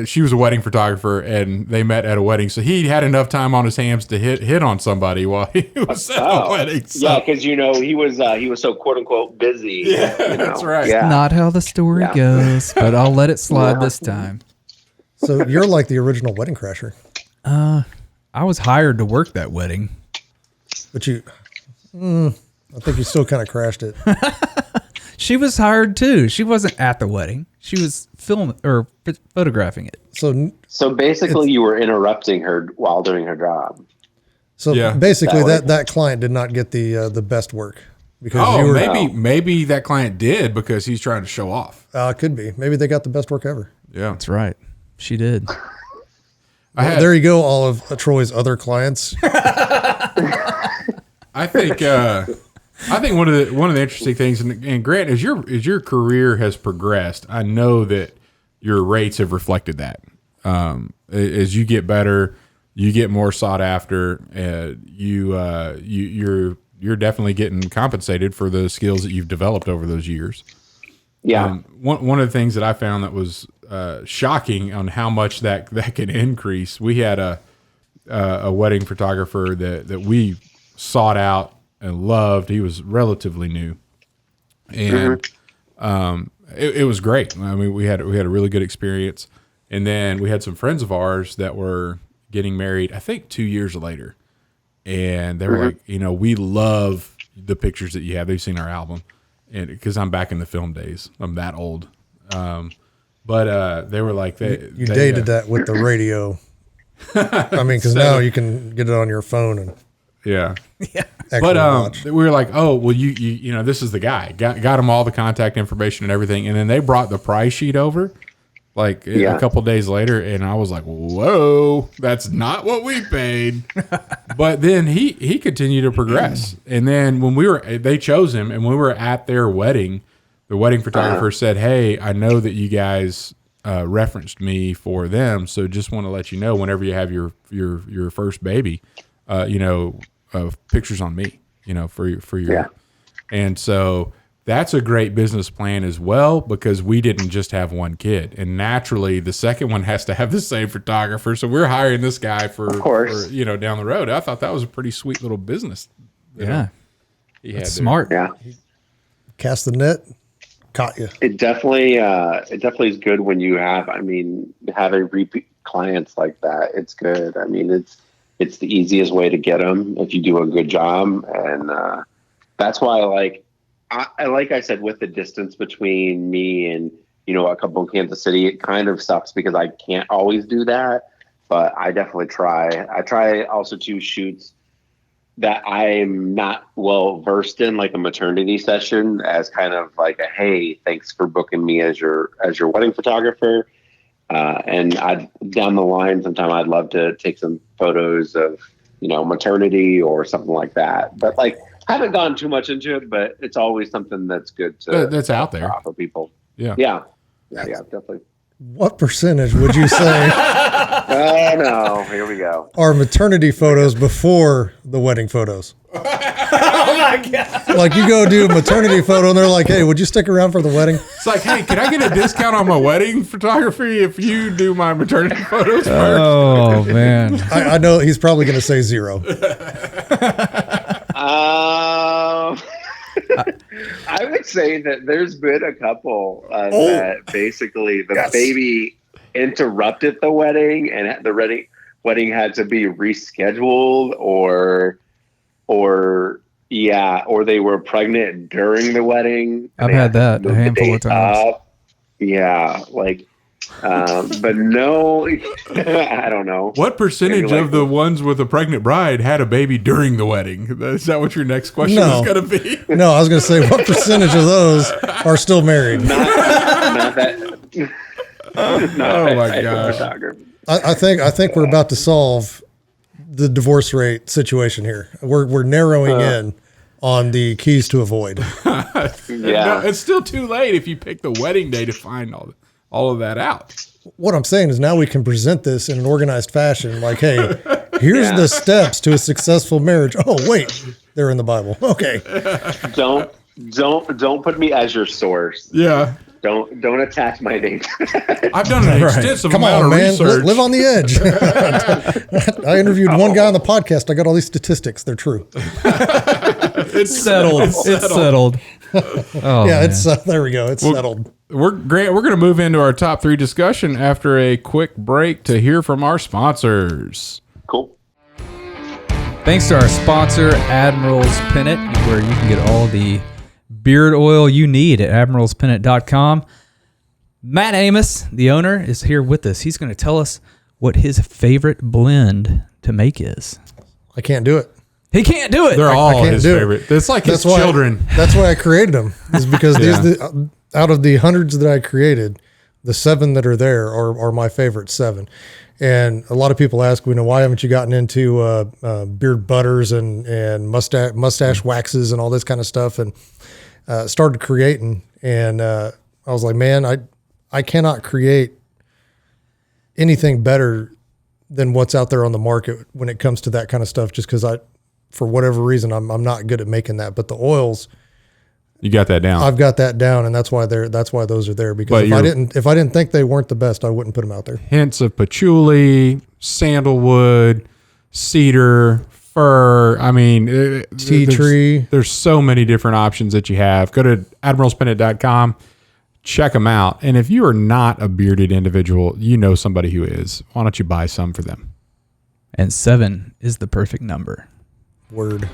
she was a wedding photographer, and they met at a wedding. So he had enough time on his hands to hit on somebody while he was at the wedding. So. Yeah, because he was so quote unquote busy. Yeah, that's right. Yeah. Not how the story goes, but I'll let it slide this time. So you're like the original wedding crasher. I was hired to work that wedding. But I think you still kind of crashed it. She was hired too. She wasn't at the wedding. She was photographing it. So basically you were interrupting her while doing her job. So basically that client did not get the best work. Because maybe that client did because he's trying to show off. Could be. Maybe they got the best work ever. Yeah. That's right. She did. There you go, all of Troy's other clients. I think one of the interesting things, and Grant, as your career has progressed, I know that your rates have reflected that. As you get better, you get more sought after. You're definitely getting compensated for the skills that you've developed over those years. Yeah. One of the things that I found that was shocking on how much that can increase. We had a wedding photographer that we sought out and loved. He was relatively new, and it was great. I mean, we had a really good experience. And then we had some friends of ours that were getting married, I think 2 years later, and they were like, we love the pictures that you have. They've seen our album, and because I'm back in the film days, I'm that old. But they were like, they dated that with the radio. I mean, because now you can get it on your phone and But watch. We were like, oh well, you this is the guy. Got him all the contact information and everything, and then they brought the price sheet over, like a couple days later, and I was like, whoa, that's not what we paid. But then he continued to progress, and then when they chose him, and when we were at their wedding. The wedding photographer said, hey, I know that you guys referenced me for them, so just want to let you know whenever you have your first baby, pictures on me, for your. And so that's a great business plan as well, because we didn't just have one kid, and naturally the second one has to have the same photographer. So we're hiring this guy for down the road. I thought that was a pretty sweet little business. He had smart. Yeah. Cast the net. Caught you. It definitely is good when you have, having repeat clients like that. It's good. I mean, it's the easiest way to get them if you do a good job. And that's why like I said, with the distance between me and, a couple in Kansas City, it kind of sucks because I can't always do that, but I definitely try. I try also to shoot that I'm not well versed in, like a maternity session, as kind of like a, hey, thanks for booking me as your wedding photographer. And down the line, sometime I'd love to take some photos of, maternity or something like that. But like, I haven't gone too much into it, but it's always something that's good that's out there for people. Yeah, definitely. What percentage would you say? Oh no, here we go. Are maternity photos before the wedding photos? Oh my God. Like you go do a maternity photo and they're like, hey, would you stick around for the wedding? It's like, hey, can I get a discount on my wedding photography if you do my maternity photos first? Oh, man. I know he's probably going to say 0. I would say that there's been a couple that basically the baby interrupted the wedding and the wedding had to be rescheduled or they were pregnant during the wedding. I've had that a handful of times. But no, I don't know. What percentage of the ones with a pregnant bride had a baby during the wedding? Is that what your next question is going to be? No, I was going to say, what percentage of those are still married? Not that. Oh my gosh. I think we're about to solve the divorce rate situation here. We're narrowing in on the keys to avoid. No, it's still too late if you pick the wedding day to find all of that out. What I'm saying is now we can present this in an organized fashion. Like, hey, here's the steps to a successful marriage. Oh, wait, they're in the Bible. Okay. Don't put me as your source. Yeah. Don't attach my name. I've done an extensive Come amount on, of man. research. Live on the edge. I interviewed one guy on the podcast. I got all these statistics. They're true. It's Settled. It's settled. Oh, Yeah, man. it's there we go. It's settled. We're going to move into our top 3 discussion after a quick break to hear from our sponsors. Cool. Thanks to our sponsor, Admiral's Pennant, where you can get all the beard oil you need at admiralspennant.com. Matt Amos, the owner, is here with us. He's going to tell us what his favorite blend to make is. I can't do it. He can't do it. They're all can't his do it. favorite. It's like his That's why- children. That's why I created them. Is because out of the hundreds that I created, the 7 that are there are my favorite 7. And a lot of people ask, why haven't you gotten into beard butters and mustache waxes and all this kind of stuff? And started creating, and I was like, man, I cannot create anything better than what's out there on the market when it comes to that kind of stuff. Just because for whatever reason, I'm not good at making that. But the oils, You got that down. I've got that down, and that's why those are there. Because if I didn't think they weren't the best, I wouldn't put them out there. Hints of patchouli, sandalwood, cedar, fir. I mean, Tea tree. There's so many different options that you have. Go to admiralspennant.com. Check them out. And if you are not a bearded individual, you know somebody who is. Why don't you buy some for them? And 7 is the perfect number. Word.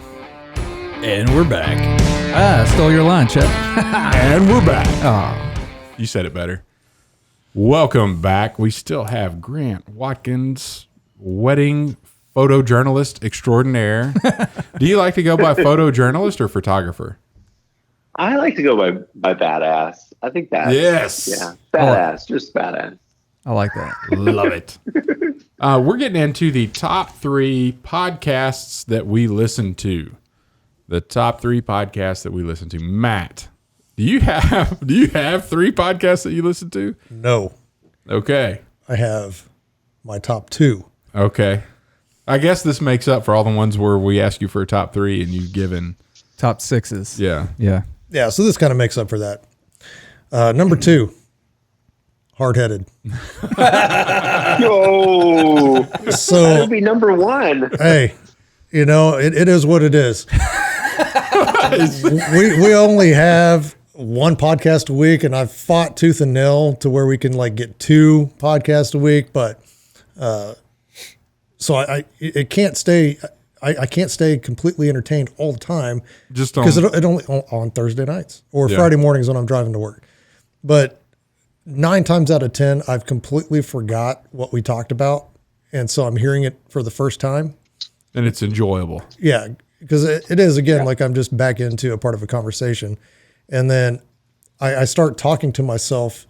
And we're back. I stole your line, Chet. And we're back. Oh, You said it better. Welcome back. We still have Grant Watkins, wedding photojournalist extraordinaire. Do you like to go by photojournalist or photographer? I like to go by badass. I think that's badass, just badass. I like that. Love it. We're getting into the top 3 podcasts that we listen to. The top 3 podcasts that we listen to. Matt, do you have 3 podcasts that you listen to? No, Okay. I have my top 2. Okay. I guess this makes up for all the ones where we ask you for a top 3 and you've given. Top 6s. Yeah. Yeah. Yeah, so this kind of makes up for that. Number 2, Hardheaded. Yo, So that would be number 1. hey, it is what it is. we only have one podcast a week, and I've fought tooth and nail to where we can get 2 podcasts a week, but so I can't stay. I can't stay completely entertained all the time, Just because it only on Thursday nights or Friday mornings when I'm driving to work. But 9 times out of 10, I've completely forgot what we talked about, and so I'm hearing it for the first time. And it's enjoyable. Yeah, because it is, again, like I'm just back into a part of a conversation. And then I start talking to myself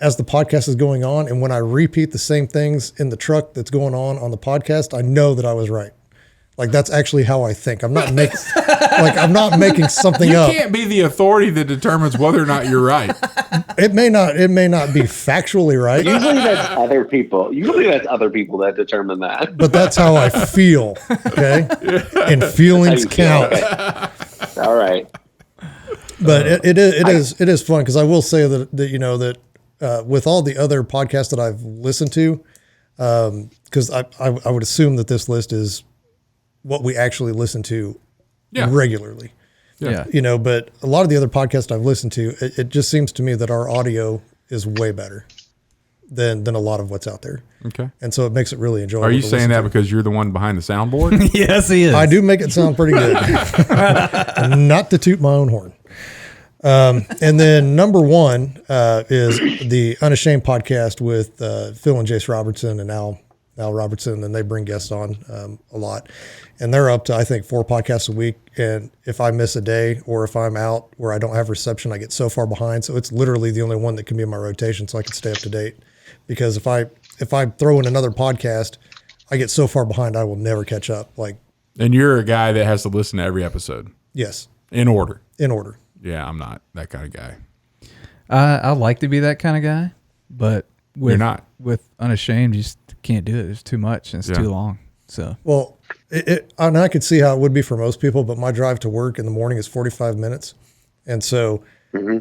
as the podcast is going on. And when I repeat the same things in the truck that's going on the podcast, I know that I was right. Like, that's actually how I think. I'm not making something You up. can't be the authority that determines whether or not you're right. It may not be factually right. Usually that's other people. That determine that. But that's how I feel. Okay. And feelings count. Okay. All right. But it is fun because I will say that with all the other podcasts that I've listened to, because I would assume that this list is what we actually listen to regularly. Yeah. But a lot of the other podcasts I've listened to, it just seems to me that our audio is way better than a lot of what's out there. Okay. And so it makes it really enjoyable. Are you saying that because you're the one behind the soundboard? Yes, he is. I do make it sound pretty good. Not to toot my own horn. And then number one is the Unashamed podcast with Phil and Jase Robertson and Al Robertson, and they bring guests on a lot. And they're up to, I think, 4 podcasts a week. And if I miss a day or if I'm out where I don't have reception, I get so far behind. So it's literally the only one that can be in my rotation so I can stay up to date. Because if I throw in another podcast, I get so far behind I will never catch up. And you're a guy that has to listen to every episode. Yes. In order. Yeah, I'm not that kind of guy. I like to be that kind of guy, but you're not. With Unashamed, you just can't do it. It's too much and it's too long. So well, and I could see how it would be for most people, but my drive to work in the morning is 45 minutes, and so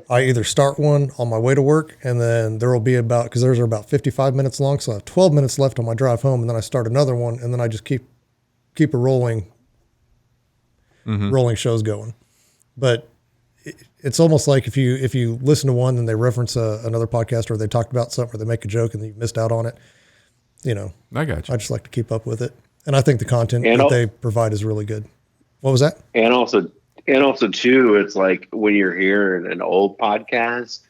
I either start one on my way to work, and then there will be because theirs are about 55 minutes long, so I have 12 minutes left on my drive home, and then I start another one, and then I just keep a rolling shows going, but. It's almost like if you listen to one and they reference another podcast or they talked about something or they make a joke and you missed out on it, I got you. I just like to keep up with it. And I think the content that they provide is really good. What was that? And also too, it's like when you're hearing an old podcast,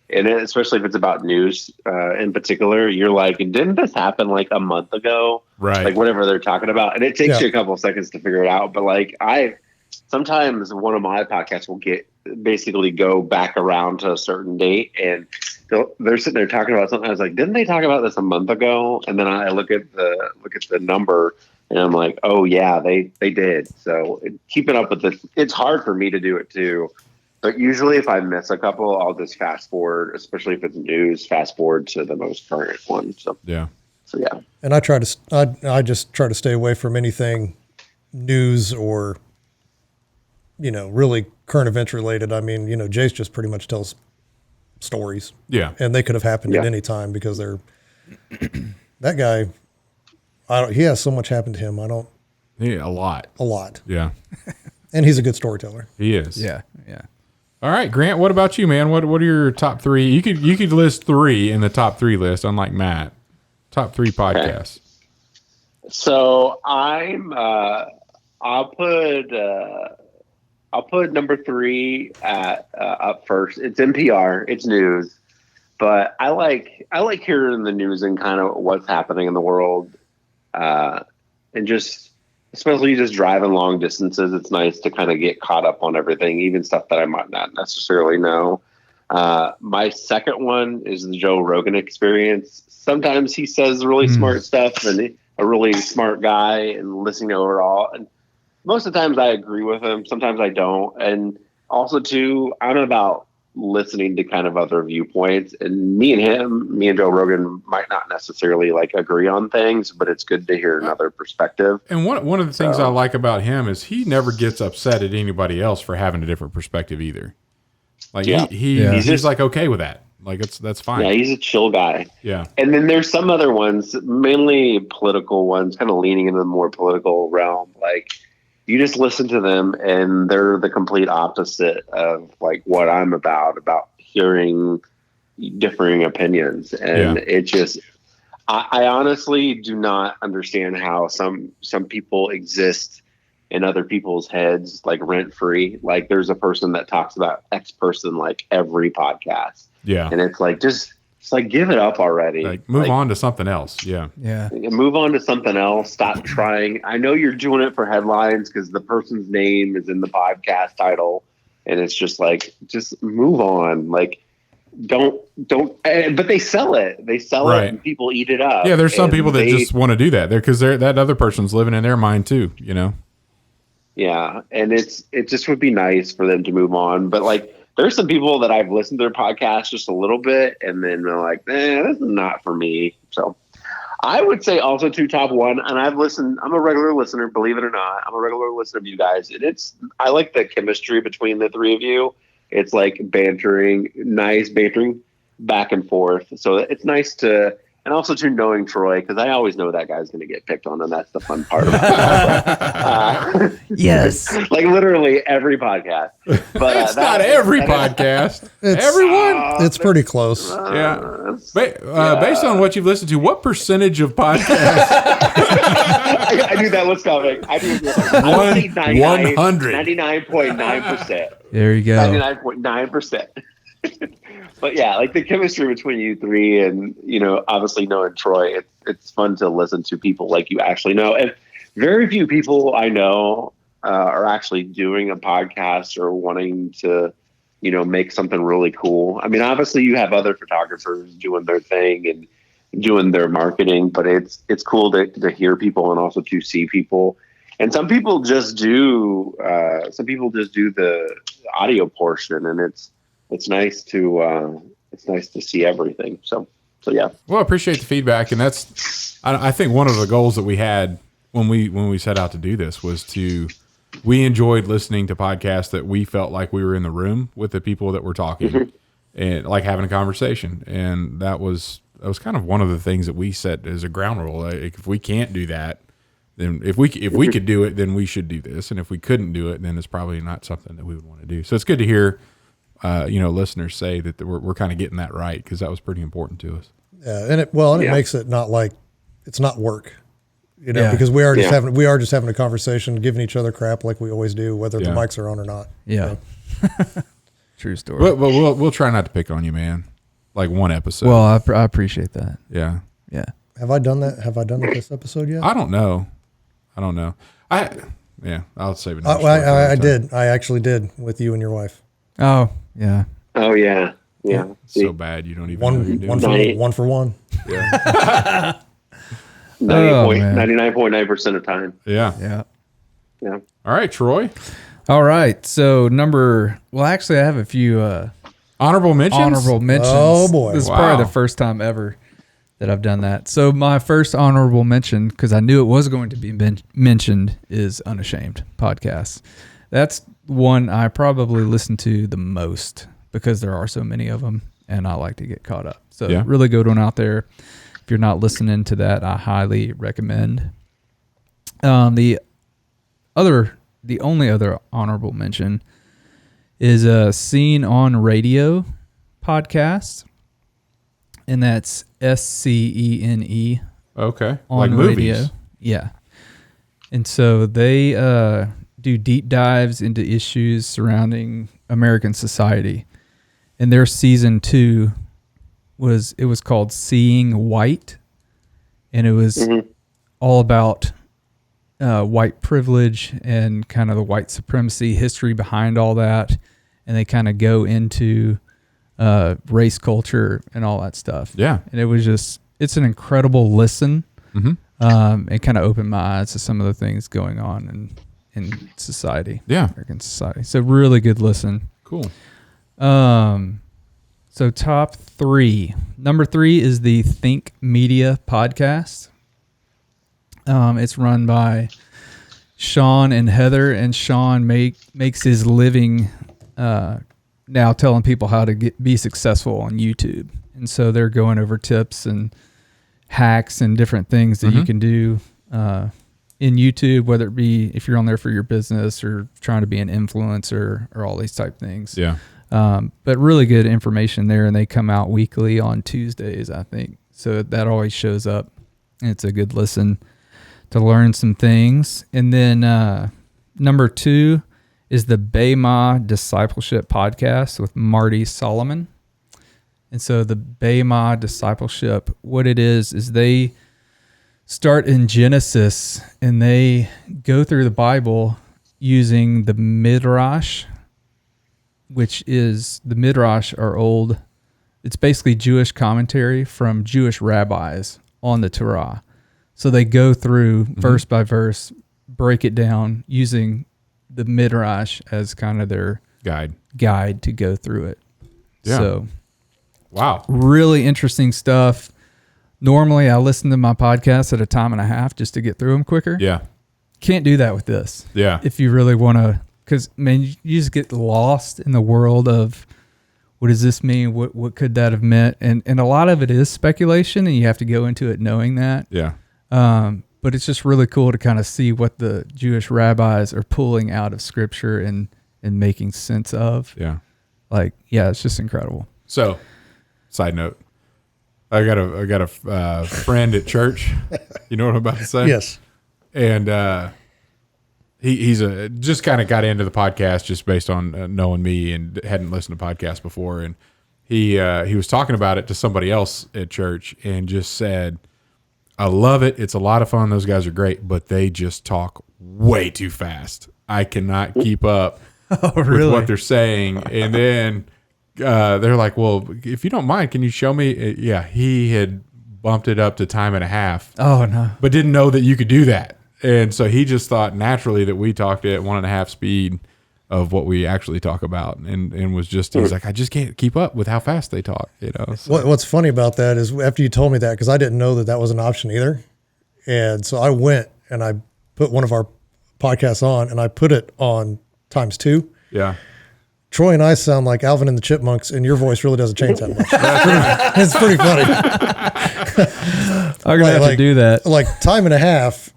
and especially if it's about news in particular, you're like, didn't this happen like a month ago? Right. Like whatever they're talking about. And it takes you a couple of seconds to figure it out. But like sometimes one of my podcasts will basically go back around to a certain date and they're sitting there talking about something. I was like, didn't they talk about this a month ago? And then I look at the number and I'm like, oh yeah, they did. So keeping up with this, it's hard for me to do it too. But usually if I miss a couple, I'll just fast forward, especially if it's news, fast forward to the most current one. So yeah. And I just try to stay away from anything news or, really current events related. I mean, Jace just pretty much tells stories. Yeah. And they could have happened at any time because that guy, he has so much happen to him. A lot. Yeah. And he's a good storyteller. He is. Yeah. All right, Grant, what about you, man? What are your top 3? You could list 3 in the top 3 list, unlike Matt. Top 3 podcasts. Okay. So I'll put number 3 up first. It's NPR. It's news, but I like hearing the news and kind of what's happening in the world, and just especially just driving long distances. It's nice to kind of get caught up on everything, even stuff that I might not necessarily know. My second one is the Joe Rogan Experience. Sometimes he says really smart stuff, and a really smart guy, and listening to overall. And most of the times I agree with him. Sometimes I don't. And also too, I'm about listening to kind of other viewpoints, and me and Joe Rogan might not necessarily like agree on things, but it's good to hear another perspective. And one of the things I like about him is he never gets upset at anybody else for having a different perspective either. Like he's just like okay with that. Like that's fine. Yeah, he's a chill guy. Yeah. And then there's some other ones, mainly political ones, kind of leaning into the more political realm. Like you just listen to them and they're the complete opposite of like what I'm about hearing differing opinions. And it just, I honestly do not understand how some people exist in other people's heads, like rent free. Like there's a person that talks about X person, like every podcast. Yeah. And it's like, just like, give it up already. Like move on to something else. Yeah. Yeah. Move on to something else. Stop trying. I know you're doing it for headlines because the person's name is in the podcast title. And it's just like, just move on. Like, don't, but they sell it. They sell it and people eat it up. Yeah. There's some people that just want to do that there because that other person's living in their mind too, you know? Yeah. And it just would be nice for them to move on. But like, there's some people that I've listened to their podcast just a little bit, and then they're like, this is not for me. So I would say also to top one, and I'm a regular listener, believe it or not. I'm a regular listener of you guys. And I like the chemistry between the three of you. It's like nice bantering back and forth. So it's nice and also to knowing Troy, because I always know that guy's going to get picked on, and that's the fun part about it. Yes. Like literally every podcast. But it's not every podcast. Everyone. It's pretty close. Based on what you've listened to, what percentage of podcasts? I knew that was coming. I knew I would say 99.9%. There you go. 99.9%. But yeah, like the chemistry between you three and, obviously knowing Troy, it's fun to listen to people like you actually know. And very few people I know are actually doing a podcast or wanting to, make something really cool. I mean, obviously you have other photographers doing their thing and doing their marketing, but it's cool to hear people and also to see people. And some people just do the audio portion, and it's nice to see everything. So yeah. Well, I appreciate the feedback, and I think one of the goals that we had when we set out to do this was we enjoyed listening to podcasts that we felt like we were in the room with the people that were talking and like having a conversation, and that was kind of one of the things that we set as a ground rule. Like, if we can't do that, then if we could do it, then we should do this, and if we couldn't do it, then it's probably not something that we would want to do. So it's good to hear. Listeners say that we're kind of getting that right, because that was pretty important to us. Yeah, and it makes it not like it's not work, because we are just having a conversation, giving each other crap like we always do, whether the mics are on or not. Yeah, true story. But we'll try not to pick on you, man. Like one episode. Well, I appreciate that. Yeah. Have I done that? Have I done it this episode yet? I don't know. I'll save it. I did. I actually did with you and your wife. Oh yeah. Oh yeah. Yeah. So bad you don't even know what you're doing. One for one. Yeah. 99.9% of the time. Yeah. All right, Troy. All right. So actually I have a few honorable mentions. Oh boy. This is probably the first time ever that I've done that. So my first honorable mention, because I knew it was going to be mentioned, is Unashamed podcast. That's one I probably listen to the most because there are so many of them, and I like to get caught up. So really good one out there. If you're not listening to that, I highly recommend. The only other honorable mention is a Scene on Radio podcast, and that's SCENE. Okay, on like radio. movies. Yeah, and so they do deep dives into issues surrounding American society. And their season 2 was called Seeing White, and it was all about white privilege and kind of the white supremacy history behind all that. And they kind of go into race culture and all that stuff. Yeah. And it's an incredible listen. It kind of opened my eyes to some of the things going on in society. Yeah. American society. So really good listen. Cool. So top 3. Number 3 is the Think Media podcast. It's run by Sean and Heather, and Sean makes his living now telling people how to be successful on YouTube. And so they're going over tips and hacks and different things that you can do in YouTube, whether it be if you're on there for your business or trying to be an influencer or all these type things. Yeah. But really good information there, and they come out weekly on Tuesdays, I think. So that always shows up, and it's a good listen to learn some things. And then number 2 is the BEMA Discipleship podcast with Marty Solomon. And so the BEMA Discipleship, what it is they start in Genesis, and they go through the Bible using the Midrash, which is the Midrash are old. It's basically Jewish commentary from Jewish rabbis on the Torah. So they go through verse by verse, break it down using the Midrash as kind of their guide to go through it. Yeah. So, wow, really interesting stuff. Normally, I listen to my podcasts at a time and a half just to get through them quicker. Yeah. Can't do that with this. Yeah. If you really want to, because, man, you just get lost in the world of what does this mean? What could that have meant? And a lot of it is speculation, and you have to go into it knowing that. Yeah. But it's just really cool to kind of see what the Jewish rabbis are pulling out of Scripture and making sense of. Yeah. Like, yeah, it's just incredible. So, side note, I got a friend at church. You know what I'm about to say? Yes. And he's just kind of got into the podcast just based on knowing me and hadn't listened to podcasts before. And he was talking about it to somebody else at church and just said, I love it. It's a lot of fun. Those guys are great, but they just talk way too fast. I cannot keep up with what they're saying. And then they're like, well, if you don't mind, can you show me? Yeah, he had bumped it up to time and a half. Oh, no. But didn't know that you could do that. And so he just thought naturally that we talked at 1.5 speed of what we actually talk about, and was just, he's like, I just can't keep up with how fast they talk, you know. So. What's funny about that is after you told me that, because I didn't know that was an option either, and so I went and I put one of our podcasts on, and I put it on ×2. Yeah. Troy and I sound like Alvin and the Chipmunks, and your voice really doesn't change that much. It's pretty funny. I'm gonna have to do that. Like time and a half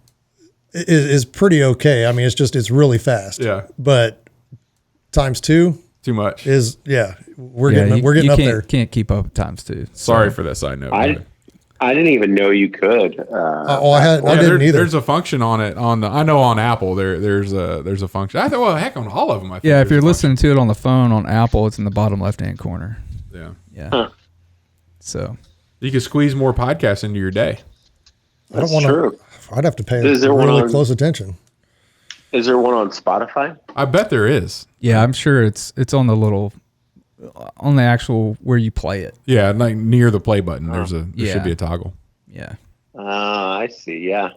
is pretty okay. I mean, it's really fast. Yeah. But ×2 too much we're getting up there. Can't keep up with ×2. Sorry for that side note. I didn't even know you could. I didn't either. There's a function on it I know on Apple there's a function. I thought, well, heck, on all of them. I think yeah, if you're listening to it on the phone on Apple, it's in the bottom left-hand corner. Yeah. Yeah. Huh. So you can squeeze more podcasts into your day. I don't want to. I'd have to pay really close attention. Is there one on Spotify? I bet there is. yeah, I'm sure it's on the actual where you play it. Yeah, like near the play button. There should be a toggle. Yeah. I see. Yeah.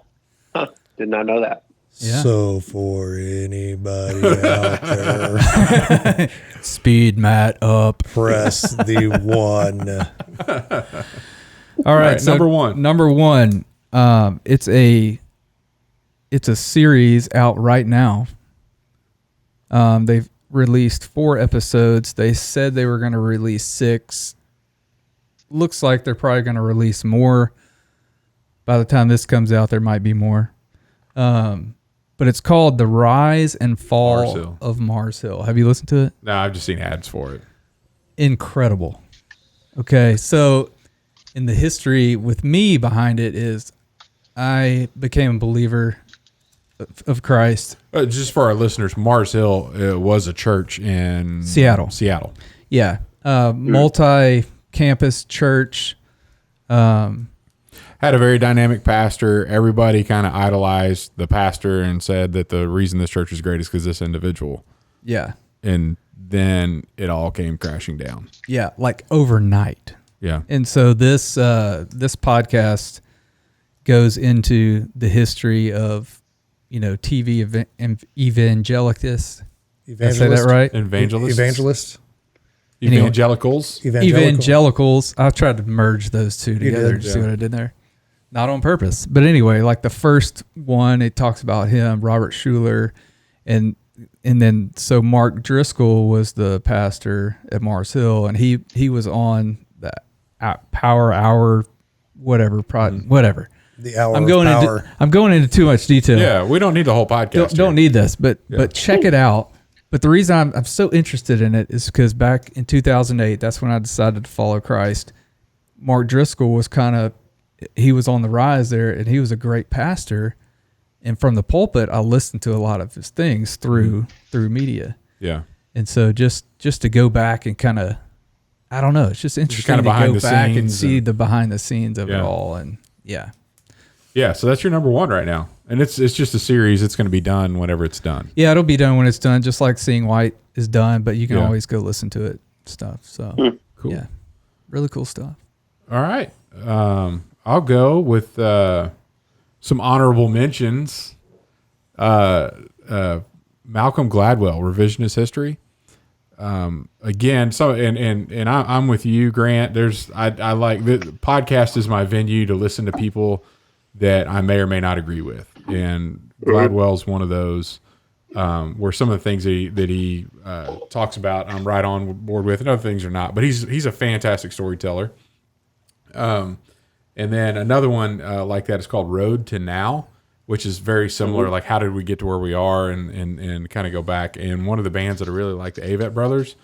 Huh. Did not know that. Yeah. So for anybody out there, speed Matt up. Press the 1. All right, so Number one. It's a series out right now. They've released 4 episodes. They said they were going to release 6. Looks like they're probably going to release more. By the time this comes out, there might be more. But it's called The Rise and Fall of Mars Hill. Have you listened to it? No, I've just seen ads for it. Incredible. Okay, so in the history with me behind it is I became a believer of Christ. Just for our listeners, Mars Hill was a church in Seattle. Yeah. Multi-campus church. Had a very dynamic pastor. Everybody kind of idolized the pastor and said that the reason this church is great is because this individual. Yeah. And then it all came crashing down. Yeah, like overnight. Yeah. And so this podcast goes into the history of, TV evangelicals. Did I say that right? Evangelicals. Evangelicals. I tried to merge those two together to see what I did there. Not on purpose. But anyway, like the first one, it talks about him, Robert Schuller, and then so Mark Driscoll was the pastor at Mars Hill, and he was on the Power Hour, whatever. The hour I'm going into too much detail. Yeah, we don't need the whole podcast. Don't need this, but check it out. But the reason I'm so interested in it is because back in 2008, that's when I decided to follow Christ. Mark Driscoll was he was on the rise there, and he was a great pastor. And from the pulpit, I listened to a lot of his things through media. Yeah. And so just to go back and kind of, I don't know, it's just interesting to go back and see the behind the scenes of it all. And yeah. Yeah, so that's your number one right now. And it's just a series. It's going to be done whenever it's done. Yeah, it'll be done when it's done, just like Seeing White is done, but you can always go listen to it stuff. So, cool. Yeah, really cool stuff. All right. I'll go with some honorable mentions. Malcolm Gladwell, Revisionist History. again, so and I'm with you, Grant. I like the podcast is my venue to listen to people that I may or may not agree with, and Gladwell's one of those. Where some of the things that he talks about, I'm right on board with, and other things are not. But he's a fantastic storyteller. And then another one like that is called Road to Now, which is very similar. Like, how did we get to where we are, and kind of go back. And one of the bands that I really like, the Avett Brothers,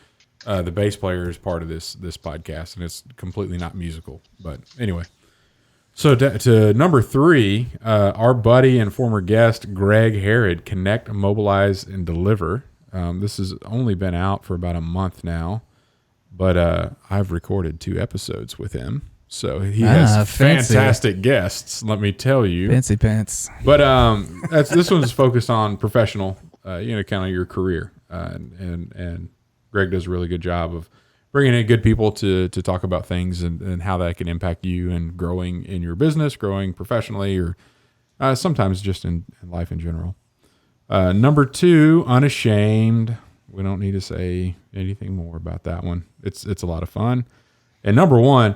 the bass player is part of this podcast, and it's completely not musical. But anyway. So to number 3, our buddy and former guest, Greg Harrod, Connect, Mobilize, and Deliver. This has only been out for about a month now, but I've recorded 2 episodes with him. So he has fantastic guests, let me tell you. Fancy pants. But this one's focused on professional, kind of your career. And Greg does a really good job of bringing in good people to talk about things and how that can impact you and growing in your business, growing professionally, or sometimes just in life in general. Number 2, Unashamed. We don't need to say anything more about that one. It's a lot of fun. And number one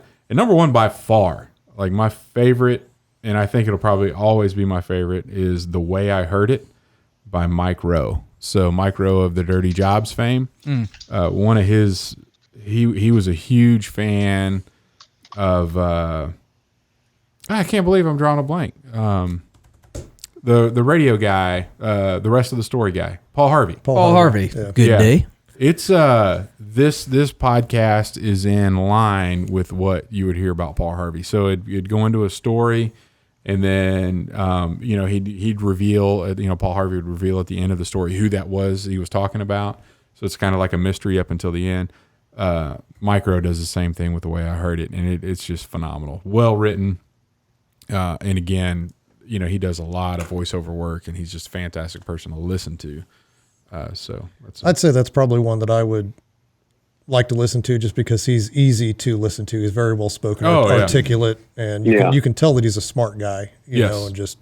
by far, like my favorite, and I think it'll probably always be my favorite, is The Way I Heard It by Mike Rowe. So Mike Rowe of the Dirty Jobs fame, one of his. He was a huge fan of I can't believe I'm drawing a blank. The radio guy, the Rest of the Story guy, Paul Harvey. Paul Harvey. Yeah. Good day. It's this podcast is in line with what you would hear about Paul Harvey. So it'd go into a story, and then he'd reveal. Paul Harvey would reveal at the end of the story who that was he was talking about. So it's kind of like a mystery up until the end. Micro does the same thing with The Way I Heard It, and it's just phenomenal. Well written, and again, he does a lot of voiceover work, and he's just a fantastic person to listen to. So I'd say that's probably one that I would like to listen to, just because he's easy to listen to. He's very well spoken, articulate, and you can tell that he's a smart guy. You know, and just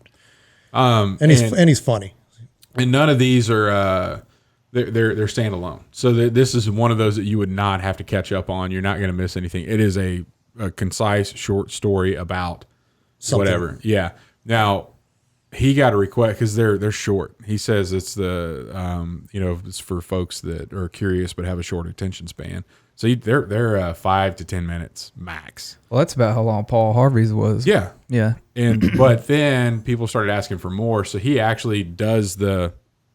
and he's funny. And none of these are. They're standalone. So this is one of those that you would not have to catch up on. You're not going to miss anything. It is a concise, short story about something. Whatever. Yeah. Now, he got a request because they're short. He says it's it's for folks that are curious but have a short attention span. So they're 5 to 10 minutes max. Well, that's about how long Paul Harvey's was. Yeah. Yeah. But then people started asking for more. So he actually does the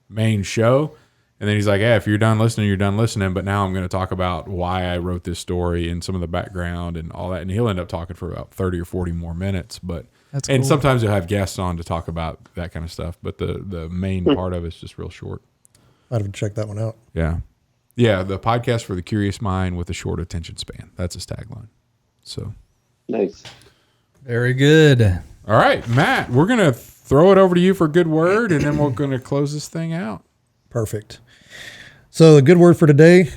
main show. And then he's like, if you're done listening, you're done listening. But now I'm going to talk about why I wrote this story and some of the background and all that. And he'll end up talking for about 30 or 40 more minutes. But that's cool. And sometimes he'll have guests on to talk about that kind of stuff. But the main part of it's just real short. I'd have to check that one out. Yeah. Yeah, the podcast for the curious mind with a short attention span. That's his tagline. So nice. Very good. All right, Matt, we're going to throw it over to you for a good word, and then we're going to close this thing out. Perfect. So the good word for today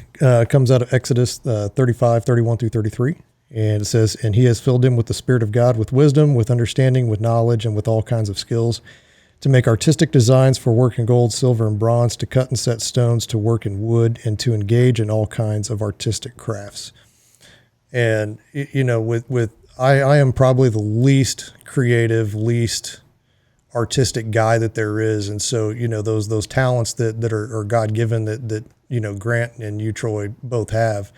comes out of Exodus 35, 31 through 33. And it says, and he has filled him with the Spirit of God, with wisdom, with understanding, with knowledge, and with all kinds of skills, to make artistic designs for work in gold, silver, and bronze, to cut and set stones, to work in wood, and to engage in all kinds of artistic crafts. And, I am probably the least creative, least artistic guy that there is. And so, those talents that are God-given that Grant and you, Troy, both have,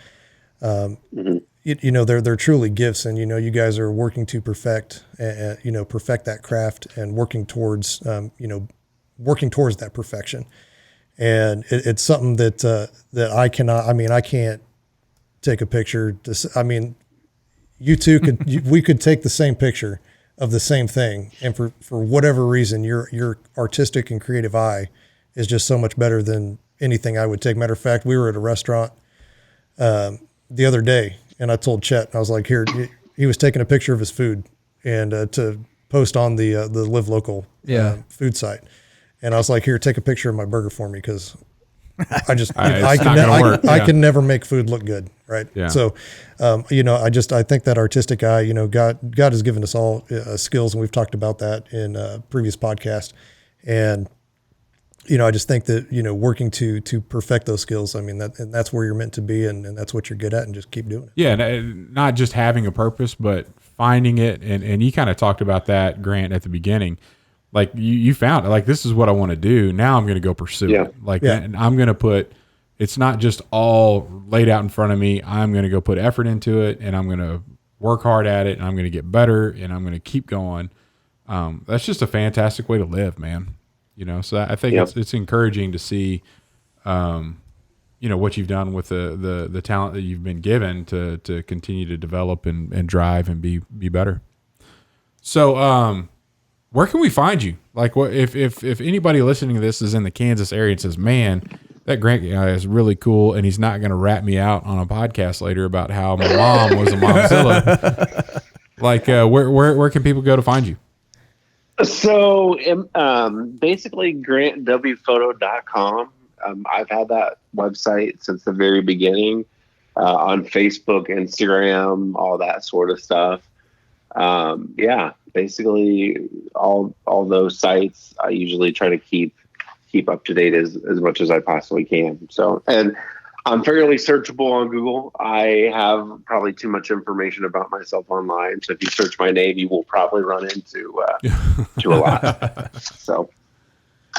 they're truly gifts. And, you guys are working to perfect that craft and working towards that perfection. And it's something that I can't take a picture. You two we could take the same picture of the same thing, and for whatever reason, your artistic and creative eye is just so much better than anything I would take. Matter of fact, we were at a restaurant the other day, and I told Chet, I was like, here, he was taking a picture of his food and to post on the Live Local food site, and I was like, here, take a picture of my burger for me, because I just I can never make food look good, right? Yeah. So, I think that artistic eye, God has given us all skills, and we've talked about that in a previous podcast. And I just think that, working to perfect those skills, I mean, that's where you're meant to be, and that's what you're good at, and just keep doing it. Yeah, and not just having a purpose, but finding it. And you kind of talked about that, Grant, at the beginning. Like you found it, like, this is what I want to do. Now I'm going to go pursue it. Like, and I'm going to put, it's not just all laid out in front of me. I'm going to go put effort into it, and I'm going to work hard at it, and I'm going to get better, and I'm going to keep going. That's just a fantastic way to live, man. So I think it's encouraging to see, what you've done with the talent that you've been given to continue to develop and drive and be better. So, where can we find you? Like, what if anybody listening to this is in the Kansas area and says, man, that Grant guy is really cool, and he's not going to rat me out on a podcast later about how my mom was a momzilla. Like, where can people go to find you? So, basically, grantwphoto.com. I've had that website since the very beginning, on Facebook, Instagram, all that sort of stuff. Basically all those sites I usually try to keep up to date as much as I possibly can. So, and I'm fairly searchable on Google. I have probably too much information about myself online. So if you search my name, you will probably run into to a lot. So,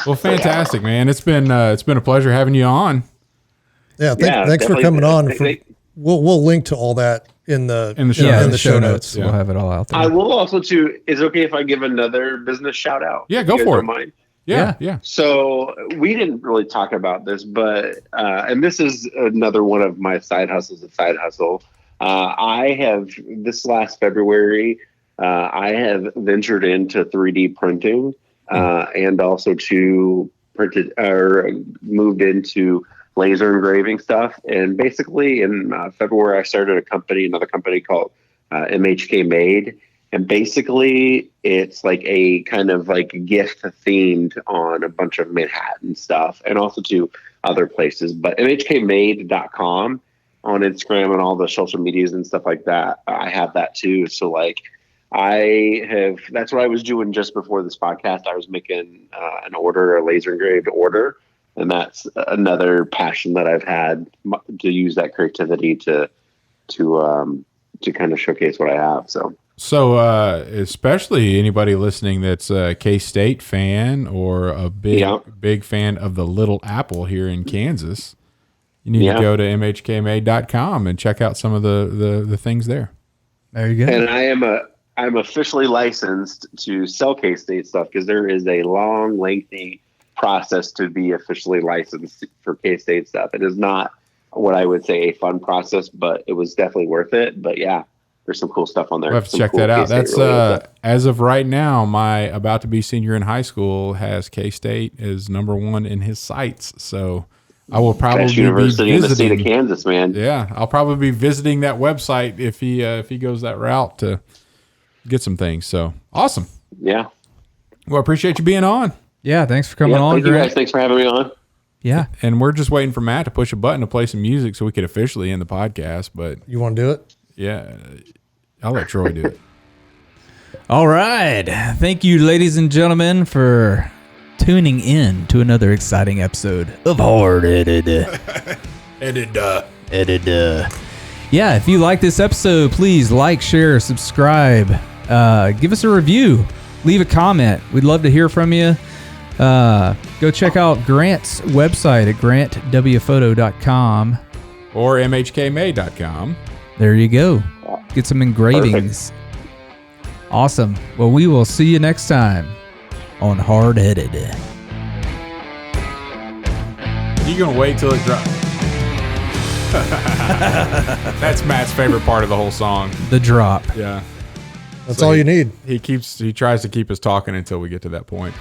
well, fantastic, man. It's been a pleasure having you on. Yeah. Thanks for coming on. We'll link to all that in the show notes. We'll have it all out there. I will also too. Is it okay if I give another business shout out? Yeah, go for it. Mind? Yeah. So we didn't really talk about this, but and this is another one of my side hustles. I have, this last February, I have ventured into 3D printing, and also moved into laser engraving stuff. And basically in February, I started another company called MHK Made. And basically it's like a kind of like gift themed on a bunch of Manhattan stuff, and also to other places. But mhkmade.com on Instagram and all the social medias and stuff like that, I have that too. So like that's what I was doing just before this podcast. I was making a laser engraved order. And that's another passion that I've had, to use that creativity to kind of showcase what I have. So especially anybody listening that's a K-State fan or a big fan of the Little Apple here in Kansas, you need to go to mhkmade.com and check out some of the things there. There you go. And I'm officially licensed to sell K-State stuff, because there is a long, lengthy process to be officially licensed for K-State stuff. It is not what I would say a fun process, but it was definitely worth it. But yeah, there's some cool stuff on there. We'll have to check that out. That's as of right now, my about to be senior in high school has K-State as number one in his sites. So I will probably Best university be visiting in the state of Kansas, man. Yeah, I'll probably be visiting that website if he goes that route to get some things. So awesome. Yeah. Well, I appreciate you being on. Yeah, thanks for coming on, Thank you guys. Thanks for having me on. Yeah. And we're just waiting for Matt to push a button to play some music so we could officially end the podcast. But you want to do it? Yeah, I'll let Troy do it. All right. Thank you, ladies and gentlemen, for tuning in to another exciting episode of Hardheaded. Yeah, if you like this episode, please like, share, subscribe. Give us a review. Leave a comment. We'd love to hear from you. Go check out Grant's website at grantwphoto.com or mhkmade.com. There you go. Get some engravings. Perfect. Awesome. Well, we will see you next time on Hardheaded. You gonna wait till it drops? That's Matt's favorite part of the whole song. The drop. Yeah. That's all you need. He tries to keep us talking until we get to that point.